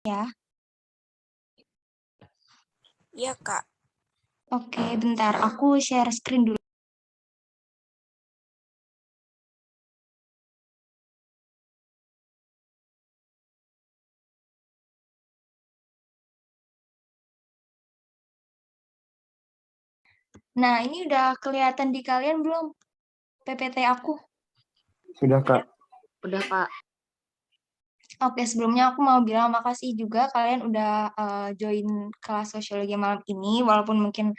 Ya. Iya, Kak. Oke, bentar. Aku share screen dulu. Nah, ini udah kelihatan di kalian belum PPT aku? Sudah, Kak. Udah, Kak. Oke, sebelumnya aku mau bilang makasih juga kalian udah join kelas sosiologi malam ini, walaupun mungkin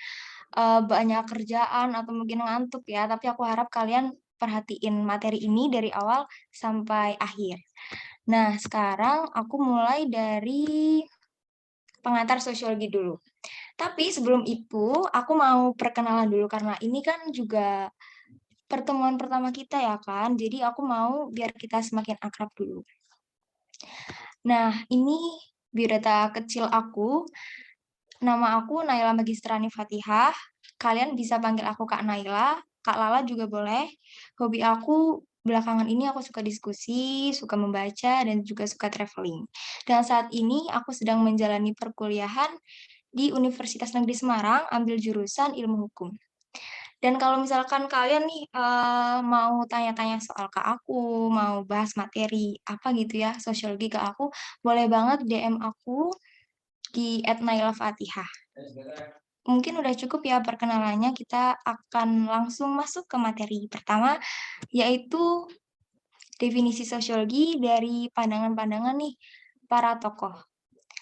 banyak kerjaan atau mungkin ngantuk ya, tapi aku harap kalian perhatiin materi ini dari awal sampai akhir. Nah, sekarang aku mulai dari pengantar sosiologi dulu. Tapi sebelum itu, aku mau perkenalan dulu karena ini kan juga pertemuan pertama kita ya kan. Jadi aku mau biar kita semakin akrab dulu. Nah, ini biodata kecil aku. Nama aku Naila Magistrani Fatihah. Kalian bisa panggil aku Kak Naila, Kak Lala juga boleh. Hobi aku belakangan ini aku suka diskusi, suka membaca, dan juga suka traveling. Dan saat ini aku sedang menjalani perkuliahan di Universitas Negeri Semarang, ambil jurusan ilmu hukum. Dan kalau misalkan kalian nih mau tanya-tanya soal ke aku, mau bahas materi apa gitu ya, sosiologi ke aku, boleh banget DM aku di @nailafatihah. Mungkin udah cukup ya perkenalannya, kita akan langsung masuk ke materi pertama, yaitu definisi sosiologi dari pandangan-pandangan nih para tokoh.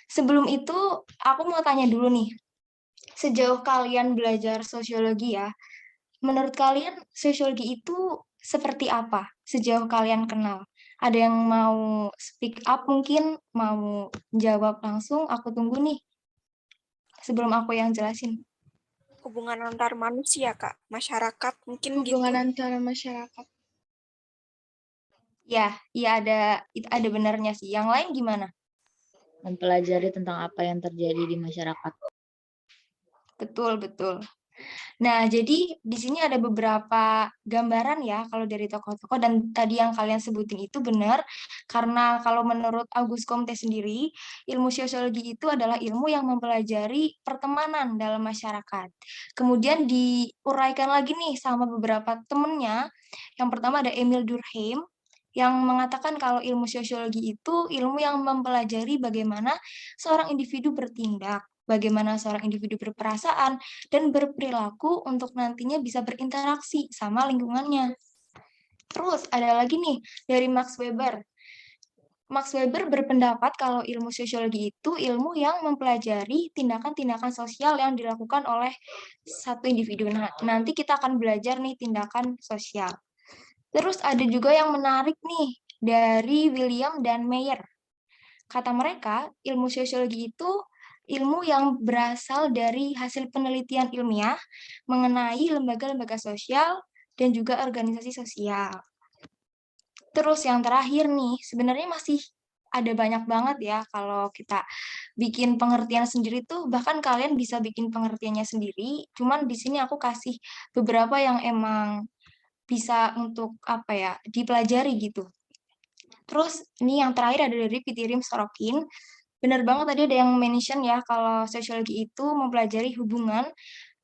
Sebelum itu, aku mau tanya dulu nih, sejauh kalian belajar sosiologi ya, menurut kalian sosiologi itu seperti apa sejauh kalian kenal? Ada yang mau speak up mungkin, mau jawab langsung, aku tunggu nih sebelum aku yang jelasin. Hubungan antar manusia, Kak. Masyarakat, mungkin Hubungan gitu. antara masyarakat. Ya, iya ada benarnya sih. Yang lain gimana? Mempelajari tentang apa yang terjadi di masyarakat. Betul, betul. Nah, jadi di sini ada beberapa gambaran ya kalau dari tokoh-tokoh dan tadi yang kalian sebutin itu benar karena kalau menurut Auguste Comte sendiri, ilmu sosiologi itu adalah ilmu yang mempelajari pertemanan dalam masyarakat. Kemudian diuraikan lagi nih sama beberapa temennya. Yang pertama ada Emile Durkheim yang mengatakan kalau ilmu sosiologi itu ilmu yang mempelajari bagaimana seorang individu bertindak, bagaimana seorang individu berperasaan, dan berperilaku untuk nantinya bisa berinteraksi sama lingkungannya. Terus ada lagi nih dari Max Weber. Max Weber berpendapat kalau ilmu sosiologi itu ilmu yang mempelajari tindakan-tindakan sosial yang dilakukan oleh satu individu. Nah, nanti kita akan belajar nih tindakan sosial. Terus ada juga yang menarik nih dari William dan Mayer. Kata mereka, ilmu sosiologi itu ilmu yang berasal dari hasil penelitian ilmiah mengenai lembaga-lembaga sosial dan juga organisasi sosial. Terus yang terakhir nih, sebenarnya masih ada banyak banget ya kalau kita bikin pengertian sendiri tuh, bahkan kalian bisa bikin pengertiannya sendiri, cuman di sini aku kasih beberapa yang emang bisa untuk apa ya, dipelajari gitu. Terus ini yang terakhir ada dari Pitirim Sorokin. Benar banget tadi ada yang mention ya kalau sosiologi itu mempelajari hubungan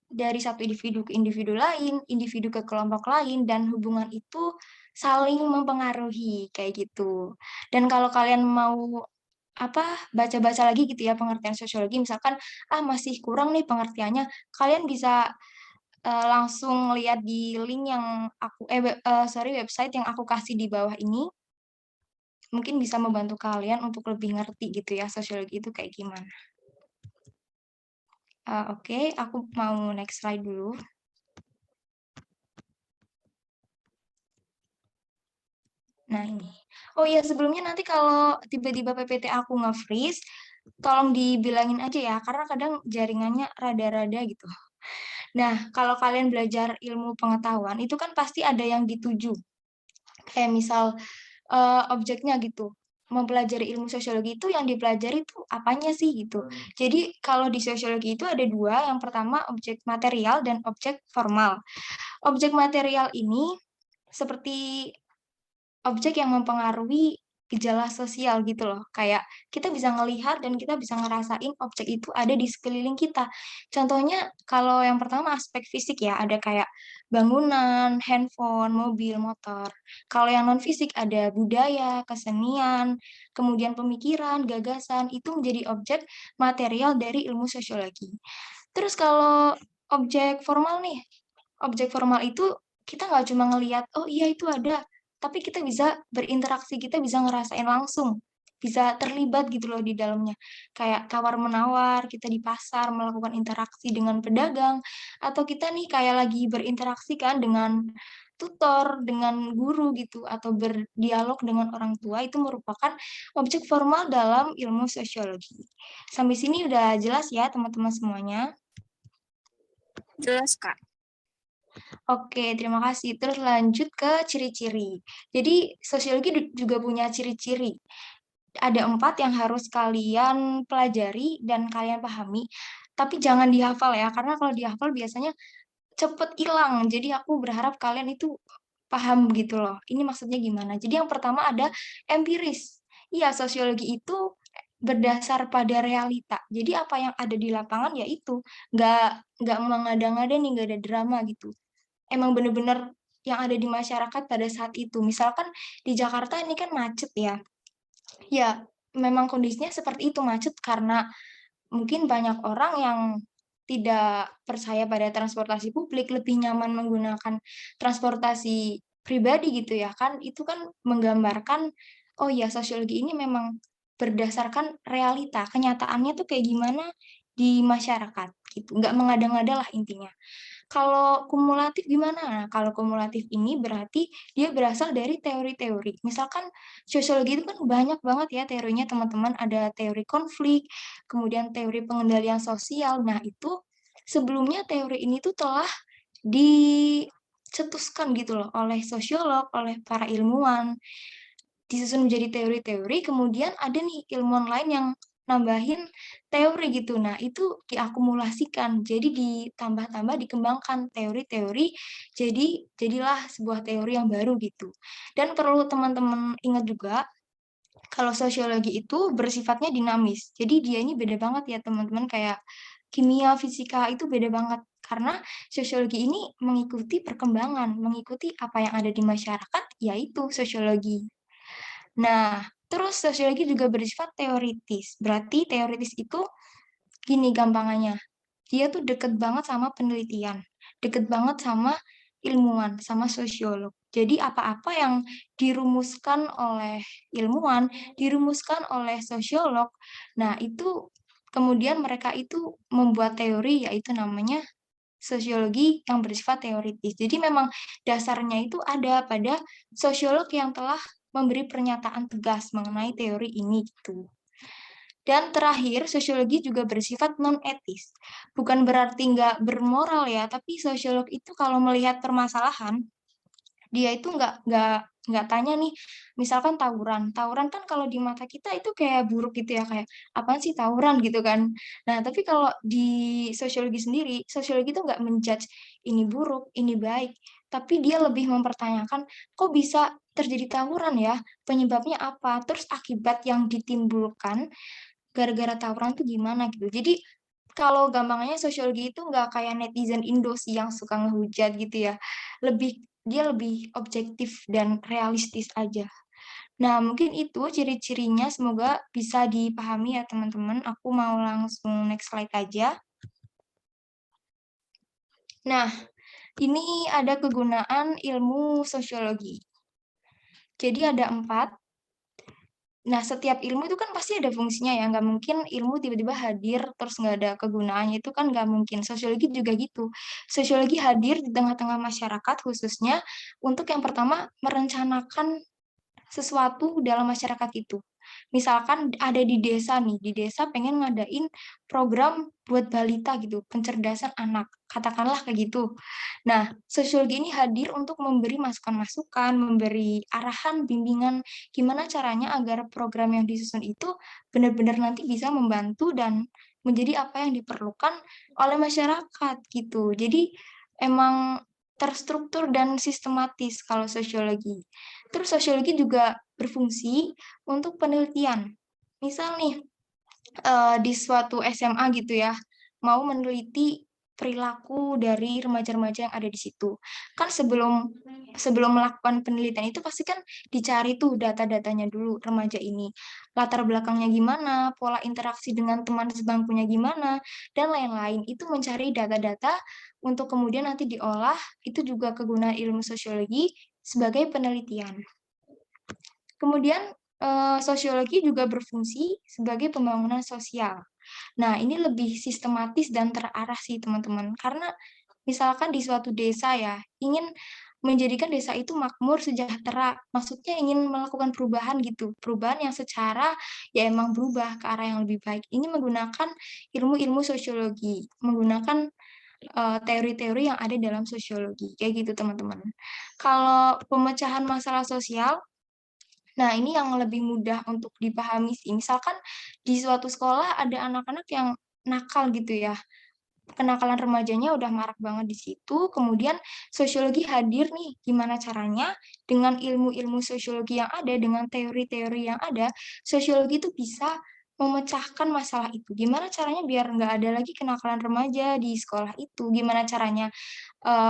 dari satu individu ke individu lain, individu ke kelompok lain, dan hubungan itu saling mempengaruhi kayak gitu. Dan kalau kalian mau baca-baca lagi gitu ya pengertian sosiologi, misalkan masih kurang nih pengertiannya, kalian bisa langsung lihat di link yang website yang aku kasih di bawah ini. Mungkin bisa membantu kalian untuk lebih ngerti gitu ya sosiologi itu kayak gimana. Oke, aku mau next slide dulu. Nah ini. Oh iya, sebelumnya nanti kalau tiba-tiba PPT aku nge-freeze, tolong dibilangin aja ya, karena kadang jaringannya rada-rada gitu. Nah, kalau kalian belajar ilmu pengetahuan, itu kan pasti ada yang dituju. Kayak misal objeknya gitu. Mempelajari ilmu sosiologi itu yang dipelajari itu apanya sih gitu. Jadi kalau di sosiologi itu ada dua, yang pertama objek material dan objek formal. Objek material ini seperti objek yang mempengaruhi gejala sosial gitu loh. Kayak kita bisa ngelihat dan kita bisa ngerasain objek itu ada di sekeliling kita. Contohnya kalau yang pertama aspek fisik ya, ada kayak bangunan, handphone, mobil, motor. Kalau yang non fisik ada budaya, kesenian, kemudian pemikiran, gagasan, itu menjadi objek material dari ilmu sosiologi. Terus kalau objek formal nih, objek formal itu kita nggak cuma ngelihat, oh iya itu ada, tapi kita bisa berinteraksi, kita bisa ngerasain langsung, bisa terlibat gitu loh di dalamnya. Kayak tawar-menawar, kita di pasar melakukan interaksi dengan pedagang, atau kita nih kayak lagi berinteraksi kan dengan tutor, dengan guru gitu, atau berdialog dengan orang tua, itu merupakan objek formal dalam ilmu sosiologi. Sampai sini udah jelas ya teman-teman semuanya? Jelas, Kak. Oke, terima kasih. Terus lanjut ke ciri-ciri. Jadi, sosiologi juga punya ciri-ciri. Ada 4 yang harus kalian pelajari dan kalian pahami, tapi jangan dihafal ya, karena kalau dihafal biasanya cepet hilang. Jadi aku berharap kalian itu paham gitu loh. Ini maksudnya gimana? Jadi yang pertama ada empiris. Iya, sosiologi itu berdasar pada realita. Jadi apa yang ada di lapangan ya itu, nggak mengada-ngada nih, nggak ada drama gitu. Emang bener-bener yang ada di masyarakat pada saat itu. Misalkan di Jakarta ini kan macet ya. Ya, memang kondisinya seperti itu, macet karena mungkin banyak orang yang tidak percaya pada transportasi publik, lebih nyaman menggunakan transportasi pribadi gitu ya kan. Itu kan menggambarkan, oh ya sosiologi ini memang berdasarkan realita, kenyataannya tuh kayak gimana di masyarakat gitu. Nggak mengada-ngada lah intinya. Kalau kumulatif gimana? Nah, kalau kumulatif ini berarti dia berasal dari teori-teori. Misalkan sosiologi itu kan banyak banget ya teorinya teman-teman. Ada teori konflik, kemudian teori pengendalian sosial. Nah, itu sebelumnya teori ini tuh telah dicetuskan gitu loh oleh sosiolog, oleh para ilmuwan, disusun menjadi teori-teori, kemudian ada nih ilmuwan lain yang nambahin teori gitu. Nah, itu diakumulasikan, jadi ditambah-tambah, dikembangkan teori-teori, jadilah sebuah teori yang baru gitu. Dan perlu teman-teman ingat juga, kalau sosiologi itu bersifatnya dinamis. Jadi dia ini beda banget ya teman-teman, kayak kimia, fisika itu beda banget. Karena sosiologi ini mengikuti perkembangan, mengikuti apa yang ada di masyarakat, yaitu sosiologi. Nah, terus sosiologi juga bersifat teoritis. Berarti teoritis itu gini gampangannya. Dia tuh deket banget sama penelitian, deket banget sama ilmuwan, sama sosiolog. Jadi apa-apa yang dirumuskan oleh ilmuwan, dirumuskan oleh sosiolog, nah itu kemudian mereka itu membuat teori, yaitu namanya sosiologi yang bersifat teoritis. Jadi memang dasarnya itu ada pada sosiolog yang telah memberi pernyataan tegas mengenai teori ini gitu. Dan terakhir, sosiologi juga bersifat non-etis. Bukan berarti nggak bermoral ya, tapi sosiolog itu kalau melihat permasalahan, dia itu nggak tanya nih, misalkan tawuran. Tawuran kan kalau di mata kita itu kayak buruk gitu ya, kayak apaan sih tawuran gitu kan. Nah, tapi kalau di sosiologi sendiri, sosiologi itu nggak menjudge ini buruk, ini baik, tapi dia lebih mempertanyakan kok bisa terjadi tawuran ya, penyebabnya apa, terus akibat yang ditimbulkan gara-gara tawuran tuh gimana gitu. Jadi kalau gampangnya sosiologi itu nggak kayak netizen Indo sih yang suka ngehujat gitu ya. Dia lebih objektif dan realistis aja. Nah, mungkin itu ciri-cirinya, semoga bisa dipahami ya teman-teman. Aku mau langsung next slide aja. Nah, ini ada kegunaan ilmu sosiologi. Jadi ada 4. Nah, setiap ilmu itu kan pasti ada fungsinya ya, nggak mungkin ilmu tiba-tiba hadir terus nggak ada kegunaannya, itu kan nggak mungkin. Sosiologi juga gitu. Sosiologi hadir di tengah-tengah masyarakat khususnya untuk yang pertama merencanakan sesuatu dalam masyarakat itu. Misalkan ada di desa nih, di desa pengen ngadain program buat balita gitu, pencerdasan anak, katakanlah kayak gitu. Nah, sosiologi ini hadir untuk memberi masukan-masukan, memberi arahan, bimbingan, gimana caranya agar program yang disusun itu benar-benar nanti bisa membantu dan menjadi apa yang diperlukan oleh masyarakat gitu. Jadi emang terstruktur dan sistematis kalau sosiologi. Terus sosiologi juga berfungsi untuk penelitian. Misal nih, di suatu SMA gitu ya, mau meneliti perilaku dari remaja-remaja yang ada di situ. Kan sebelum sebelum melakukan penelitian itu pasti kan dicari tuh data-datanya dulu remaja ini. Latar belakangnya gimana, pola interaksi dengan teman sebangkunya gimana, dan lain-lain. Itu mencari data-data untuk kemudian nanti diolah, itu juga kegunaan ilmu sosiologi sebagai penelitian. Kemudian sosiologi juga berfungsi sebagai pembangunan sosial. Nah, ini lebih sistematis dan terarah sih teman-teman. Karena misalkan di suatu desa ya, ingin menjadikan desa itu makmur, sejahtera. Maksudnya ingin melakukan perubahan gitu. Perubahan yang secara ya emang berubah ke arah yang lebih baik. Ini menggunakan ilmu-ilmu sosiologi, menggunakan teori-teori yang ada dalam sosiologi. Kayak gitu teman-teman. Kalau pemecahan masalah sosial, nah, ini yang lebih mudah untuk dipahami sih. Misalkan di suatu sekolah ada anak-anak yang nakal gitu ya. Kenakalan remajanya udah marak banget di situ. Kemudian sosiologi hadir nih, gimana caranya dengan ilmu-ilmu sosiologi yang ada, dengan teori-teori yang ada, sosiologi itu bisa memecahkan masalah itu. Gimana caranya biar nggak ada lagi kenakalan remaja di sekolah itu? Gimana caranya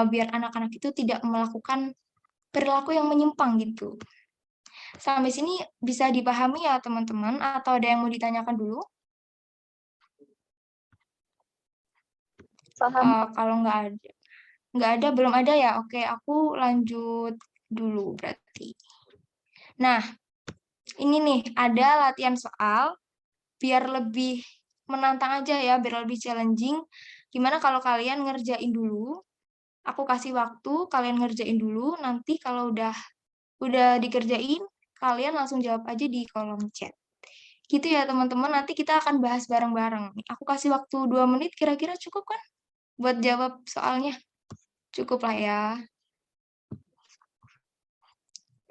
biar anak-anak itu tidak melakukan perilaku yang menyimpang gitu. Sampai sini bisa dipahami ya teman-teman, atau ada yang mau ditanyakan dulu? Paham. Kalau nggak ada, belum ada ya? Oke, aku lanjut dulu berarti. Nah, ini nih ada latihan soal biar lebih menantang aja ya, biar lebih challenging. Gimana kalau kalian ngerjain dulu? Aku kasih waktu, kalian ngerjain dulu. Nanti kalau udah dikerjain, kalian langsung jawab aja di kolom chat. Gitu ya teman-teman, nanti kita akan bahas bareng-bareng. Aku kasih waktu 2 menit, kira-kira cukup kan? Buat jawab soalnya. Cukup lah ya.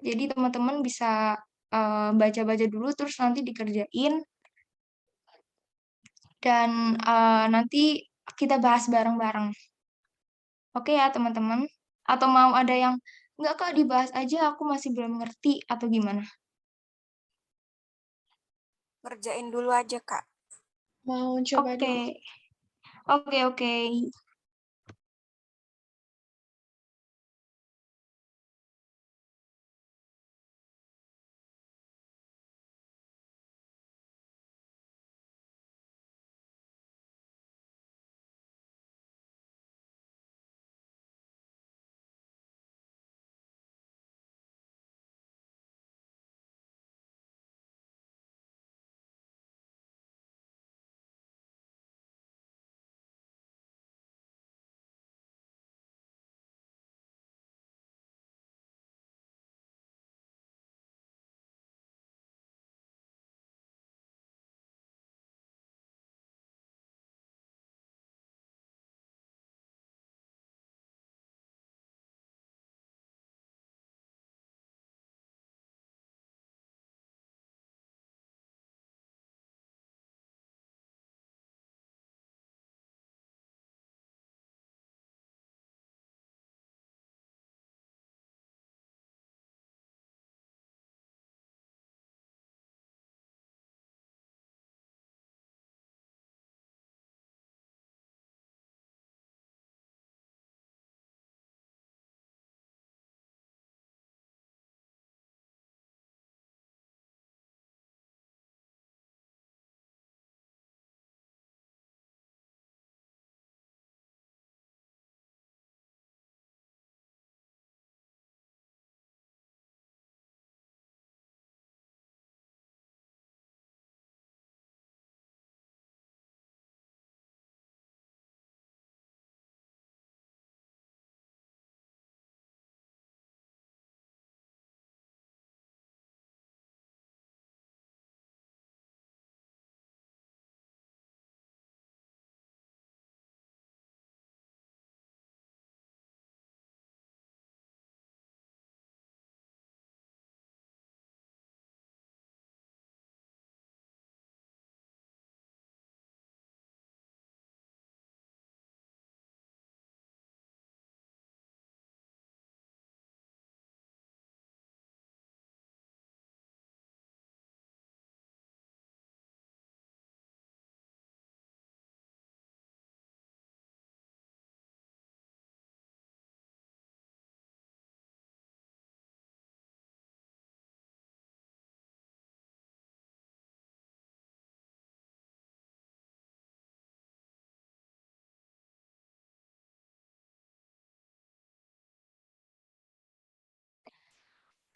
Jadi teman-teman bisa baca-baca dulu, terus nanti dikerjain. Dan nanti kita bahas bareng-bareng. Oke ya teman-teman? Atau mau ada yang, enggak kak dibahas aja, aku masih belum ngerti, atau gimana? Ngerjain dulu aja, Kak. Mau coba Oke, dulu. oke.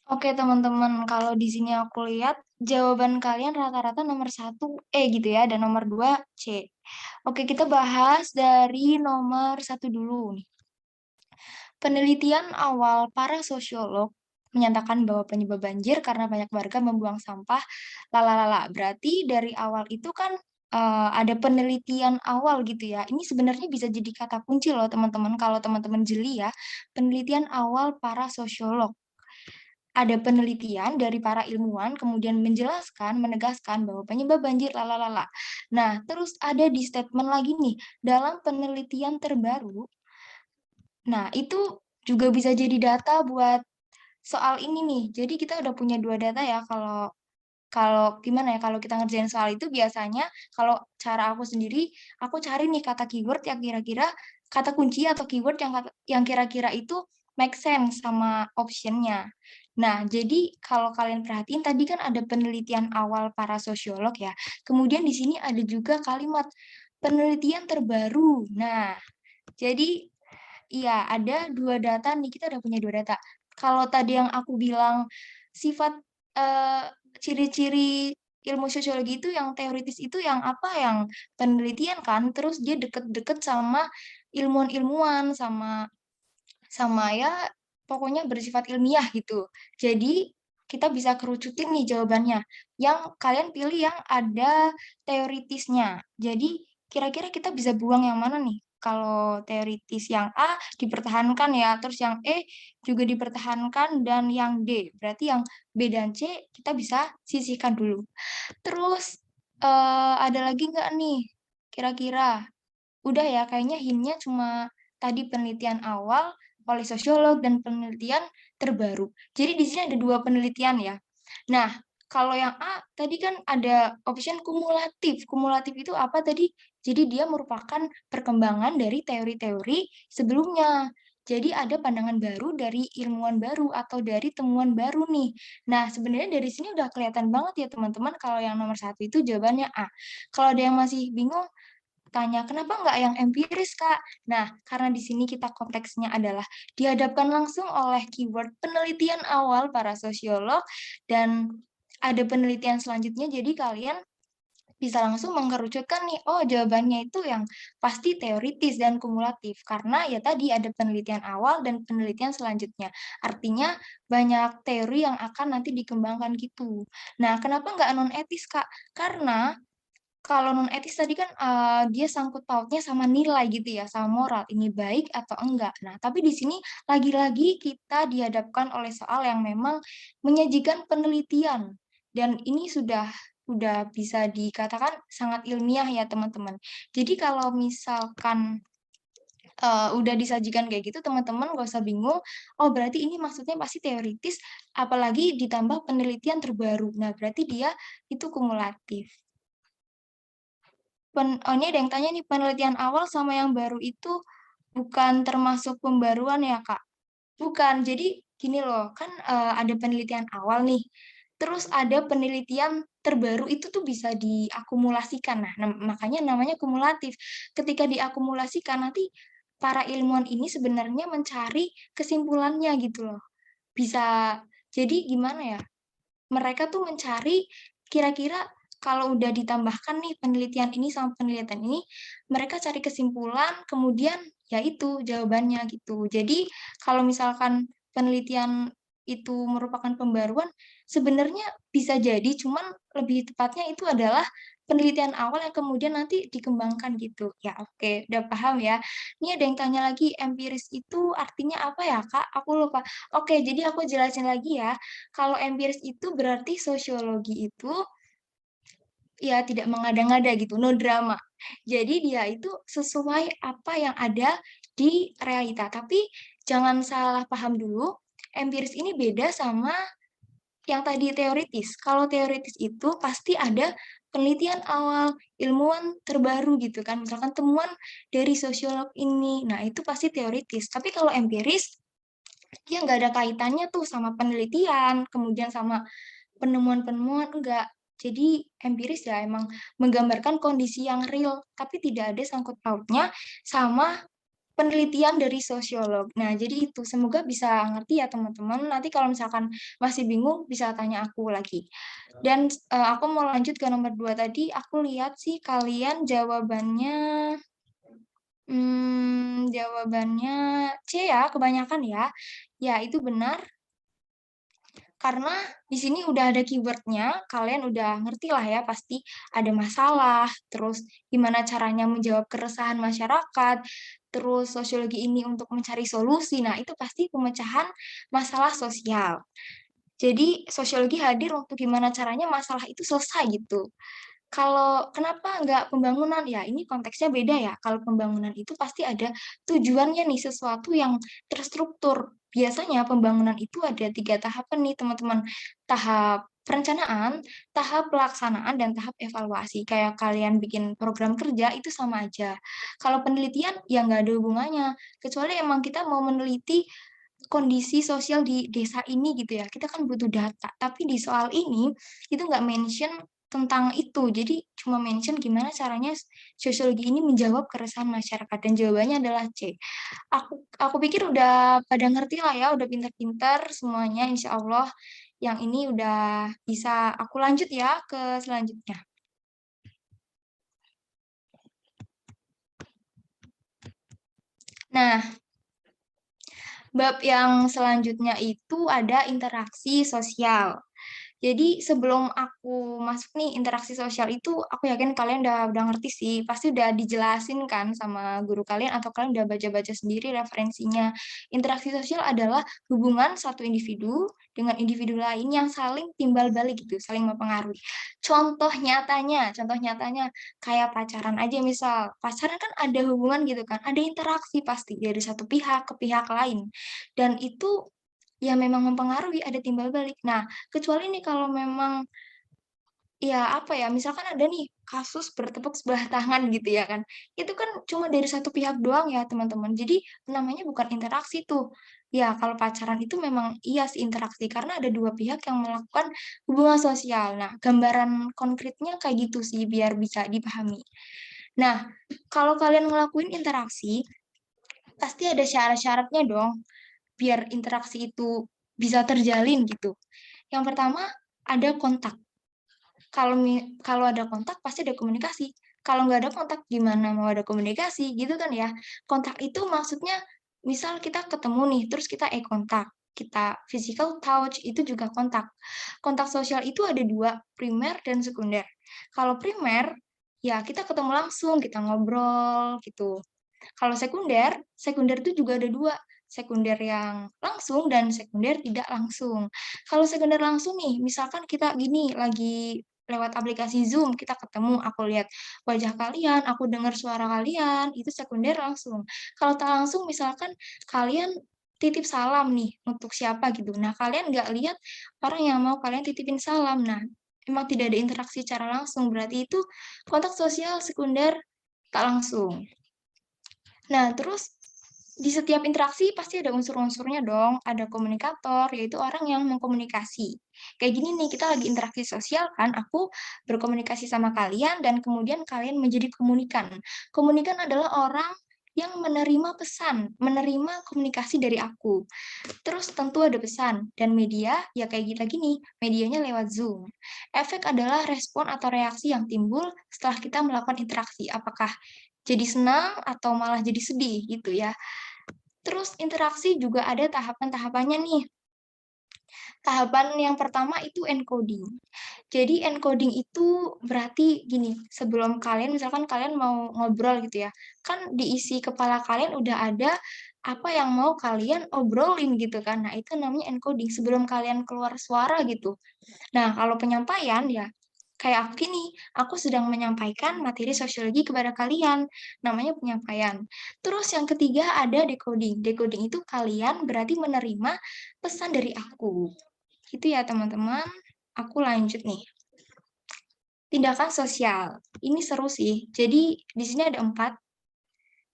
Oke teman-teman, kalau di sini aku lihat jawaban kalian rata-rata nomor 1 E gitu ya, dan nomor 2 C. Oke, kita bahas dari nomor 1 dulu nih. Penelitian awal para sosiolog menyatakan bahwa penyebab banjir karena banyak warga membuang sampah, lalalala. Berarti dari awal itu kan ada penelitian awal gitu ya. Ini sebenarnya bisa jadi kata kunci loh teman-teman. Kalau teman-teman jeli ya, penelitian awal para sosiolog. Ada penelitian dari para ilmuwan kemudian menjelaskan, menegaskan bahwa penyebab banjir lalalala. Nah, terus ada di statement lagi nih, dalam penelitian terbaru. Nah, itu juga bisa jadi data buat soal ini nih. Jadi kita udah punya 2 data ya kalau kalau gimana ya, kalau kita ngerjain soal itu biasanya kalau cara aku sendiri, aku cari nih kata keyword yang kira-kira kata kunci atau keyword yang kira-kira itu make sense sama option-nya. Nah, jadi kalau kalian perhatiin tadi kan ada penelitian awal para sosiolog ya. Kemudian di sini ada juga kalimat penelitian terbaru. Nah, jadi iya, ada 2 data nih, kita udah punya 2 data. Kalau tadi yang aku bilang sifat, ciri-ciri ilmu sosiologi itu yang teoritis itu yang apa, yang penelitian kan, terus dia deket-deket sama ilmuwan-ilmuwan, sama sama ya pokoknya bersifat ilmiah gitu. Jadi kita bisa kerucutin nih jawabannya. Yang kalian pilih yang ada teoritisnya. Jadi kira-kira kita bisa buang yang mana nih? Kalau teoritis yang A dipertahankan ya, terus yang E juga dipertahankan dan yang D. Berarti yang B dan C kita bisa sisihkan dulu. Terus ada lagi nggak nih? Kira-kira udah ya, kayaknya hint-nya cuma tadi penelitian awal oleh sosiolog dan penelitian terbaru. Jadi di sini ada 2 penelitian ya. Nah, kalau yang A tadi kan ada option kumulatif. Kumulatif itu apa tadi? Jadi dia merupakan perkembangan dari teori-teori sebelumnya. Jadi ada pandangan baru dari ilmuwan baru atau dari temuan baru nih. Nah, sebenarnya dari sini udah kelihatan banget ya teman-teman kalau yang nomor 1 itu jawabannya A. Kalau ada yang masih bingung, tanya, "Kenapa nggak yang empiris, Kak?" Nah, karena di sini kita konteksnya adalah dihadapkan langsung oleh keyword penelitian awal para sosiolog dan ada penelitian selanjutnya, jadi kalian bisa langsung mengerucutkan nih, oh jawabannya itu yang pasti teoritis dan kumulatif. Karena ya tadi ada penelitian awal dan penelitian selanjutnya. Artinya banyak teori yang akan nanti dikembangkan gitu. Nah, kenapa nggak non-etis, Kak? Karena kalau non-etis tadi kan, dia sangkut pautnya sama nilai gitu ya, sama moral, ini baik atau enggak. Nah, tapi di sini lagi-lagi kita dihadapkan oleh soal yang memang menyajikan penelitian, dan ini sudah bisa dikatakan sangat ilmiah ya, teman-teman. Jadi kalau misalkan, udah disajikan kayak gitu, teman-teman nggak usah bingung, oh berarti ini maksudnya pasti teoritis, apalagi ditambah penelitian terbaru. Nah, berarti dia itu kumulatif. Oh ini ada yang tanya nih, penelitian awal sama yang baru itu bukan termasuk pembaruan ya, Kak? Bukan, jadi gini loh, kan ada penelitian awal nih, terus ada penelitian terbaru itu tuh bisa diakumulasikan. Nah, makanya namanya kumulatif. Ketika diakumulasikan, nanti para ilmuwan ini sebenarnya mencari kesimpulannya gitu loh. Bisa, jadi gimana ya? Mereka tuh mencari kira-kira kalau udah ditambahkan nih penelitian ini sama penelitian ini, mereka cari kesimpulan, kemudian ya itu jawabannya gitu. Jadi kalau misalkan penelitian itu merupakan pembaruan, sebenarnya bisa jadi, cuman lebih tepatnya itu adalah penelitian awal yang kemudian nanti dikembangkan gitu. Ya oke, udah paham ya. Ini ada yang tanya lagi, empiris itu artinya apa ya, Kak? Aku lupa. Oke, jadi aku jelasin lagi ya. Kalau empiris itu berarti sosiologi itu ya tidak mengada-ngada gitu, no drama. Jadi dia itu sesuai apa yang ada di realita. Tapi jangan salah paham dulu, empiris ini beda sama yang tadi teoritis. Kalau teoritis itu pasti ada penelitian awal, ilmuwan terbaru gitu kan. Misalkan temuan dari sosiolog ini. Nah, itu pasti teoritis. Tapi kalau empiris, dia nggak ada kaitannya tuh sama penelitian, kemudian sama penemuan-penemuan, enggak. Jadi empiris ya emang menggambarkan kondisi yang real, tapi tidak ada sangkut pautnya sama penelitian dari sosiolog. Nah, jadi itu semoga bisa ngerti ya teman-teman. Nanti kalau misalkan masih bingung bisa tanya aku lagi. Dan aku mau lanjut ke nomor 2 tadi. Aku lihat sih kalian jawabannya jawabannya C ya, kebanyakan ya. Ya, itu benar. Karena di sini udah ada keywordnya, kalian udah ngerti lah ya, pasti ada masalah, terus gimana caranya menjawab keresahan masyarakat, terus sosiologi ini untuk mencari solusi. Nah, itu pasti pemecahan masalah sosial. Jadi, sosiologi hadir untuk gimana caranya masalah itu selesai gitu. Kalau kenapa nggak pembangunan? Ya, ini konteksnya beda ya. Kalau pembangunan itu pasti ada tujuannya nih, sesuatu yang terstruktur. Biasanya pembangunan itu ada 3 tahapan nih, teman-teman. Tahap perencanaan, tahap pelaksanaan, dan tahap evaluasi. Kayak kalian bikin program kerja, itu sama aja. Kalau penelitian, ya nggak ada hubungannya. Kecuali emang kita mau meneliti kondisi sosial di desa ini gitu ya. Kita kan butuh data. Tapi di soal ini, itu nggak mention tentang itu. Jadi cuma mention gimana caranya sosiologi ini menjawab keresahan masyarakat dan jawabannya adalah C. Aku pikir udah pada ngerti lah ya, udah pintar-pintar semuanya insya Allah. Yang ini udah bisa aku lanjut ya ke selanjutnya. Nah, bab yang selanjutnya itu ada interaksi sosial. Jadi sebelum aku masuk nih interaksi sosial itu, aku yakin kalian udah ngerti sih, pasti udah dijelasin kan sama guru kalian atau kalian udah baca-baca sendiri referensinya. Interaksi sosial adalah hubungan satu individu dengan individu lain yang saling timbal balik gitu, saling mempengaruhi. Contoh nyatanya kayak pacaran aja misal, pacaran kan ada hubungan gitu kan, ada interaksi pasti dari satu pihak ke pihak lain. Dan itu ya memang mempengaruhi, ada timbal balik. Nah, kecuali nih kalau memang ya apa ya, misalkan ada nih kasus bertepuk sebelah tangan gitu ya kan. Itu kan cuma dari satu pihak doang ya, teman-teman. Jadi namanya bukan interaksi tuh. Ya, kalau pacaran itu memang iya sih interaksi karena ada dua pihak yang melakukan hubungan sosial. Nah, gambaran konkretnya kayak gitu sih biar bisa dipahami. Nah, kalau kalian ngelakuin interaksi, pasti ada syarat-syaratnya dong biar interaksi itu bisa terjalin gitu. Yang pertama ada kontak. Kalau ada kontak pasti ada komunikasi. Kalau nggak ada kontak gimana mau ada komunikasi gitu kan ya. Kontak itu maksudnya misal kita ketemu nih terus kita eye kontak. Kita physical touch itu juga kontak. Kontak sosial itu ada dua, primer dan sekunder. Kalau primer ya kita ketemu langsung, kita ngobrol gitu. Kalau sekunder itu juga ada dua, sekunder yang langsung dan sekunder tidak langsung. Kalau sekunder langsung nih, misalkan kita gini lagi lewat aplikasi Zoom, kita ketemu, aku lihat wajah kalian, aku dengar suara kalian, itu sekunder langsung. Kalau tak langsung, misalkan kalian titip salam nih untuk siapa gitu. Nah, kalian nggak lihat orang yang mau kalian titipin salam. Nah, memang tidak ada interaksi secara langsung, berarti itu kontak sosial sekunder tak langsung. Nah, terus di setiap interaksi pasti ada unsur-unsurnya dong. Ada komunikator, yaitu orang yang mengkomunikasi. Kayak gini nih, kita lagi interaksi sosial kan, aku berkomunikasi sama kalian, dan kemudian kalian menjadi komunikan. Komunikan adalah orang yang menerima pesan, menerima komunikasi dari aku. Terus tentu ada pesan, dan media ya kayak kita gini, medianya lewat Zoom. Efek adalah respon atau reaksi yang timbul setelah kita melakukan interaksi. Apakah jadi senang atau malah jadi sedih gitu ya. Terus interaksi juga ada tahapan-tahapannya nih. Tahapan yang pertama itu encoding. Jadi encoding itu berarti gini, sebelum kalian misalkan kalian mau ngobrol gitu ya, kan diisi kepala kalian udah ada apa yang mau kalian obrolin gitu kan. Nah, itu namanya encoding sebelum kalian keluar suara gitu. Nah, kalau penyampaian ya kayak aku gini, aku sedang menyampaikan materi sosiologi kepada kalian, namanya penyampaian. Terus yang ketiga ada decoding. Decoding itu kalian berarti menerima pesan dari aku. Itu ya teman-teman, aku lanjut nih. Tindakan sosial, ini seru sih. Jadi di sini ada 4.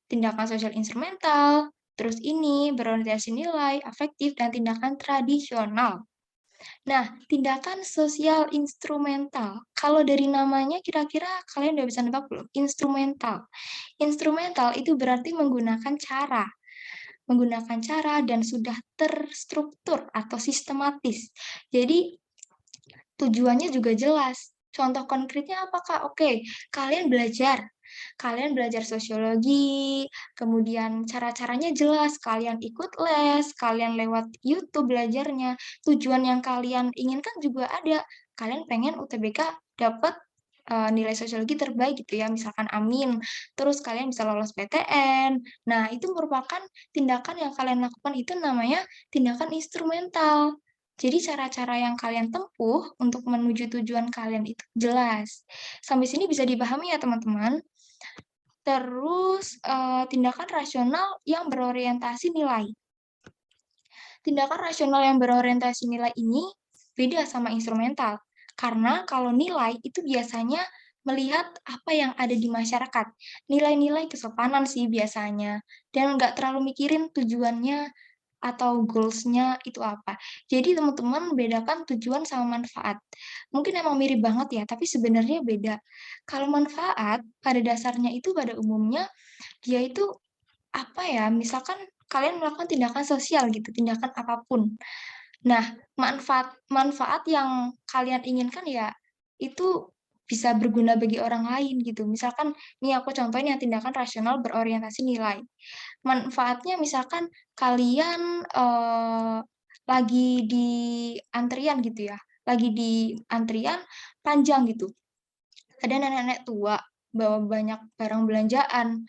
Tindakan sosial instrumental, terus ini berorientasi nilai, afektif, dan tindakan tradisional. Nah, tindakan sosial instrumental. Kalau dari namanya kira-kira kalian udah bisa nebak belum? Instrumental. Instrumental itu berarti menggunakan cara dan sudah terstruktur atau sistematis. Jadi tujuannya juga jelas. Contoh konkretnya apa, Kak? Oke, kalian belajar. Kalian belajar sosiologi, kemudian cara-caranya jelas, kalian ikut les, kalian lewat YouTube belajarnya. Tujuan yang kalian inginkan juga ada. Kalian pengen UTBK dapat nilai sosiologi terbaik gitu ya, misalkan amin. Terus kalian bisa lolos PTN. Nah, itu merupakan tindakan yang kalian lakukan itu namanya tindakan instrumental. Jadi cara-cara yang kalian tempuh untuk menuju tujuan kalian itu jelas. Sampai sini bisa dipahami ya teman-teman? Terus tindakan rasional yang berorientasi nilai. Tindakan rasional yang berorientasi nilai ini beda sama instrumental. Karena kalau nilai itu biasanya melihat apa yang ada di masyarakat. Nilai-nilai kesopanan sih biasanya. Dan nggak terlalu mikirin tujuannya atau goals-nya itu apa. Jadi teman-teman bedakan tujuan sama manfaat. Mungkin emang mirip banget ya, tapi sebenarnya beda. Kalau manfaat pada dasarnya itu pada umumnya dia itu apa ya, misalkan kalian melakukan tindakan sosial gitu, tindakan apapun. Nah, manfaat yang kalian inginkan ya itu bisa berguna bagi orang lain gitu. Misalkan nih aku contohin yang tindakan rasional berorientasi nilai. Manfaatnya misalkan kalian lagi di antrian gitu ya, lagi di antrian panjang gitu. Ada nenek-nenek tua bawa banyak barang belanjaan.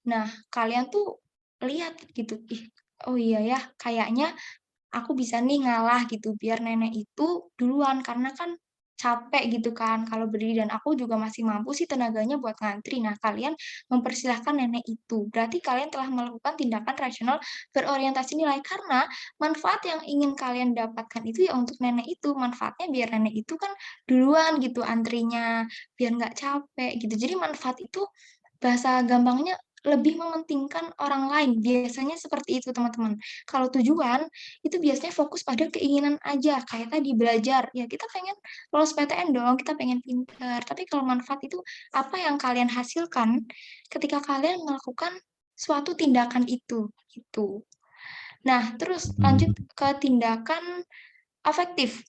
Nah, kalian tuh lihat gitu, ih, oh iya ya, kayaknya aku bisa nih ngalah gitu biar nenek itu duluan karena kan capek gitu kan kalau berdiri dan aku juga masih mampu sih tenaganya buat ngantri. Nah, kalian mempersilahkan nenek itu. Berarti kalian telah melakukan tindakan rasional berorientasi nilai karena manfaat yang ingin kalian dapatkan itu ya untuk nenek itu. Manfaatnya biar nenek itu kan duluan gitu antrinya, biar nggak capek gitu. Jadi manfaat itu bahasa gampangnya lebih mementingkan orang lain. Biasanya seperti itu, teman-teman. Kalau tujuan, itu biasanya fokus pada keinginan aja. Kayak tadi belajar, ya kita pengen lolos PTN dong, kita pengen pintar. Tapi kalau manfaat itu apa yang kalian hasilkan ketika kalian melakukan suatu tindakan itu. Gitu. Nah, terus lanjut ke tindakan afektif.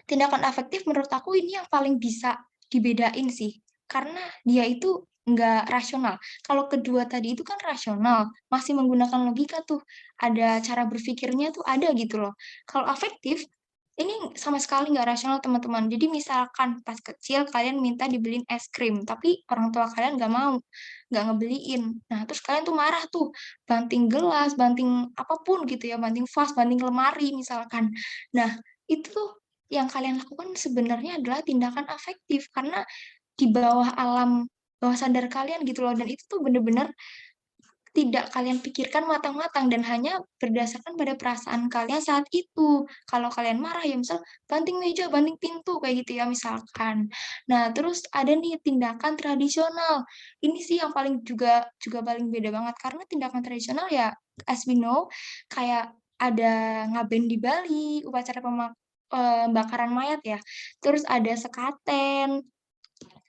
Tindakan afektif menurut aku ini yang paling bisa dibedain sih. Karena dia itu nggak rasional. Kalau kedua tadi itu kan rasional, masih menggunakan logika tuh. Ada cara berpikirnya tuh ada gitu loh. Kalau afektif, ini sama sekali nggak rasional teman-teman. Jadi misalkan pas kecil kalian minta dibeliin es krim, tapi orang tua kalian nggak mau, nggak ngebeliin. Nah, terus kalian tuh marah tuh, banting gelas, banting apapun gitu ya, banting vas, banting lemari misalkan. Nah, itu tuh yang kalian lakukan sebenarnya adalah tindakan afektif karena di bawah alam bawah sadar kalian gitu loh dan itu tuh bener-bener tidak kalian pikirkan matang-matang dan hanya berdasarkan pada perasaan kalian saat itu. Kalau kalian marah ya misal banting meja, banting pintu kayak gitu ya misalkan. Nah, terus ada nih tindakan tradisional. Ini sih yang paling juga juga paling beda banget karena tindakan tradisional ya as we know kayak ada ngaben di Bali, upacara pembakaran mayat ya. Terus ada sekaten,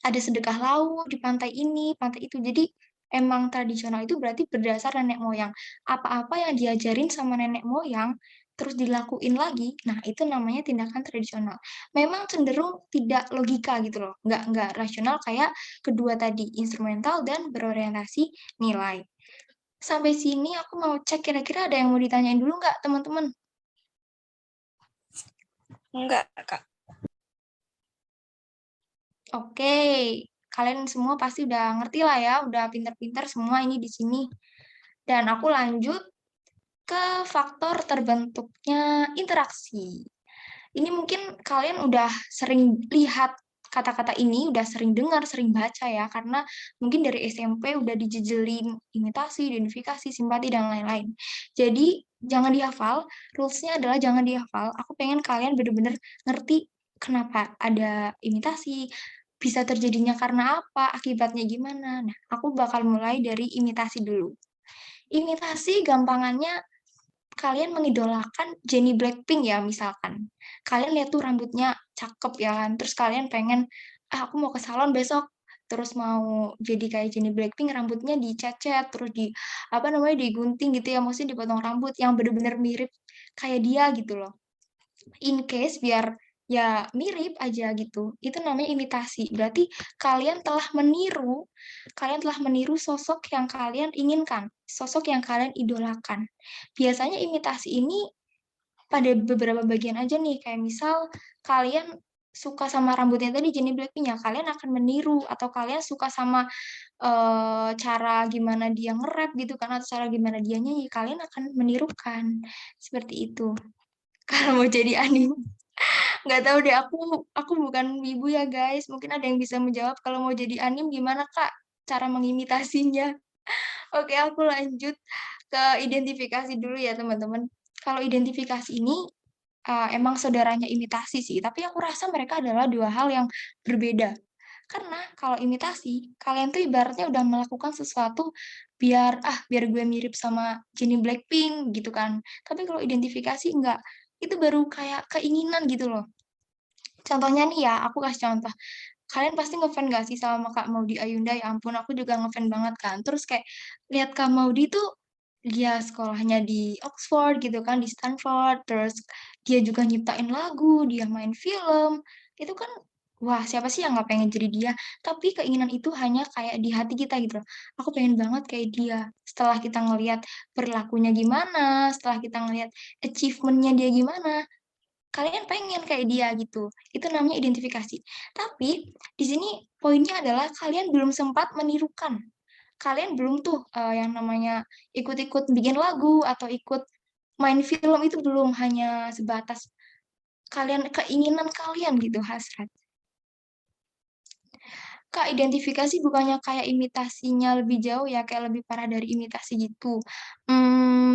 ada sedekah laut di pantai ini, pantai itu. Jadi emang tradisional itu berarti berdasar nenek moyang. Apa-apa yang diajarin sama nenek moyang terus dilakuin lagi, nah itu namanya tindakan tradisional. Memang cenderung tidak logika gitu loh, nggak rasional kayak kedua tadi, instrumental dan berorientasi nilai. Sampai sini aku mau cek kira-kira ada yang mau ditanyain dulu nggak teman-teman? Enggak, Kak. Oke, kalian semua pasti udah ngerti lah ya, udah pintar-pintar semua ini di sini. Dan aku lanjut ke faktor terbentuknya interaksi. Ini mungkin kalian udah sering lihat kata-kata ini, udah sering dengar, sering baca ya, karena mungkin dari SMP udah dijejelin imitasi, identifikasi, simpati, dan lain-lain. Jadi, jangan dihafal, rules-nya adalah jangan dihafal. Aku pengen kalian bener-bener ngerti kenapa ada imitasi, bisa terjadinya karena apa, akibatnya gimana. Nah, aku bakal mulai dari imitasi dulu. Imitasi gampangannya kalian mengidolakan Jennie Blackpink ya misalkan. Kalian lihat tuh rambutnya cakep ya kan, terus kalian pengen, aku mau ke salon besok, terus mau jadi kayak Jennie Blackpink, rambutnya dicet-cet, terus apa namanya, digunting gitu ya, maksudnya dipotong rambut yang bener-bener mirip kayak dia gitu loh. In case biar ya mirip aja gitu. Itu namanya imitasi. Berarti kalian telah meniru sosok yang kalian inginkan, sosok yang kalian idolakan. Biasanya imitasi ini pada beberapa bagian aja nih, kayak misal kalian suka sama rambutnya tadi Jennie Blackpink ya, kalian akan meniru, atau kalian suka sama cara gimana dia nge-rap gitu kan, atau cara gimana dia nyanyi, kalian akan menirukan. Seperti itu. Kalau mau jadi anime. Nggak tahu deh, aku bukan ibu ya guys. Mungkin ada yang bisa menjawab kalau mau jadi anim gimana Kak cara mengimitasinya. Oke, aku lanjut ke identifikasi dulu ya teman-teman. Kalau identifikasi ini emang saudaranya imitasi sih, tapi aku rasa mereka adalah dua hal yang berbeda. Karena kalau imitasi, kalian tuh ibaratnya udah melakukan sesuatu biar gue mirip sama Jennie Blackpink gitu kan. Tapi kalau identifikasi enggak, itu baru kayak keinginan gitu loh. Contohnya nih ya, aku kasih contoh. Kalian pasti ngefan gak sih sama Kak Maudy Ayunda? Ya ampun, aku juga ngefan banget kan. Terus kayak lihat Kak Maudy tuh dia sekolahnya di Oxford gitu kan, di Stanford. Terus dia juga nyiptain lagu, dia main film. Itu kan, wah siapa sih yang nggak pengen jadi dia? Tapi keinginan itu hanya kayak di hati kita gitu loh. Aku pengen banget kayak dia. Setelah kita ngelihat perilakunya gimana, setelah kita ngelihat achievement-nya dia gimana, kalian pengen kayak dia gitu. Itu namanya identifikasi. Tapi di sini poinnya adalah kalian belum sempat menirukan. Kalian belum tuh yang namanya ikut-ikut bikin lagu atau ikut main film, itu belum, hanya sebatas kalian keinginan kalian gitu, hasrat. Kak, identifikasi bukannya kayak imitasinya lebih jauh ya, kayak lebih parah dari imitasi gitu.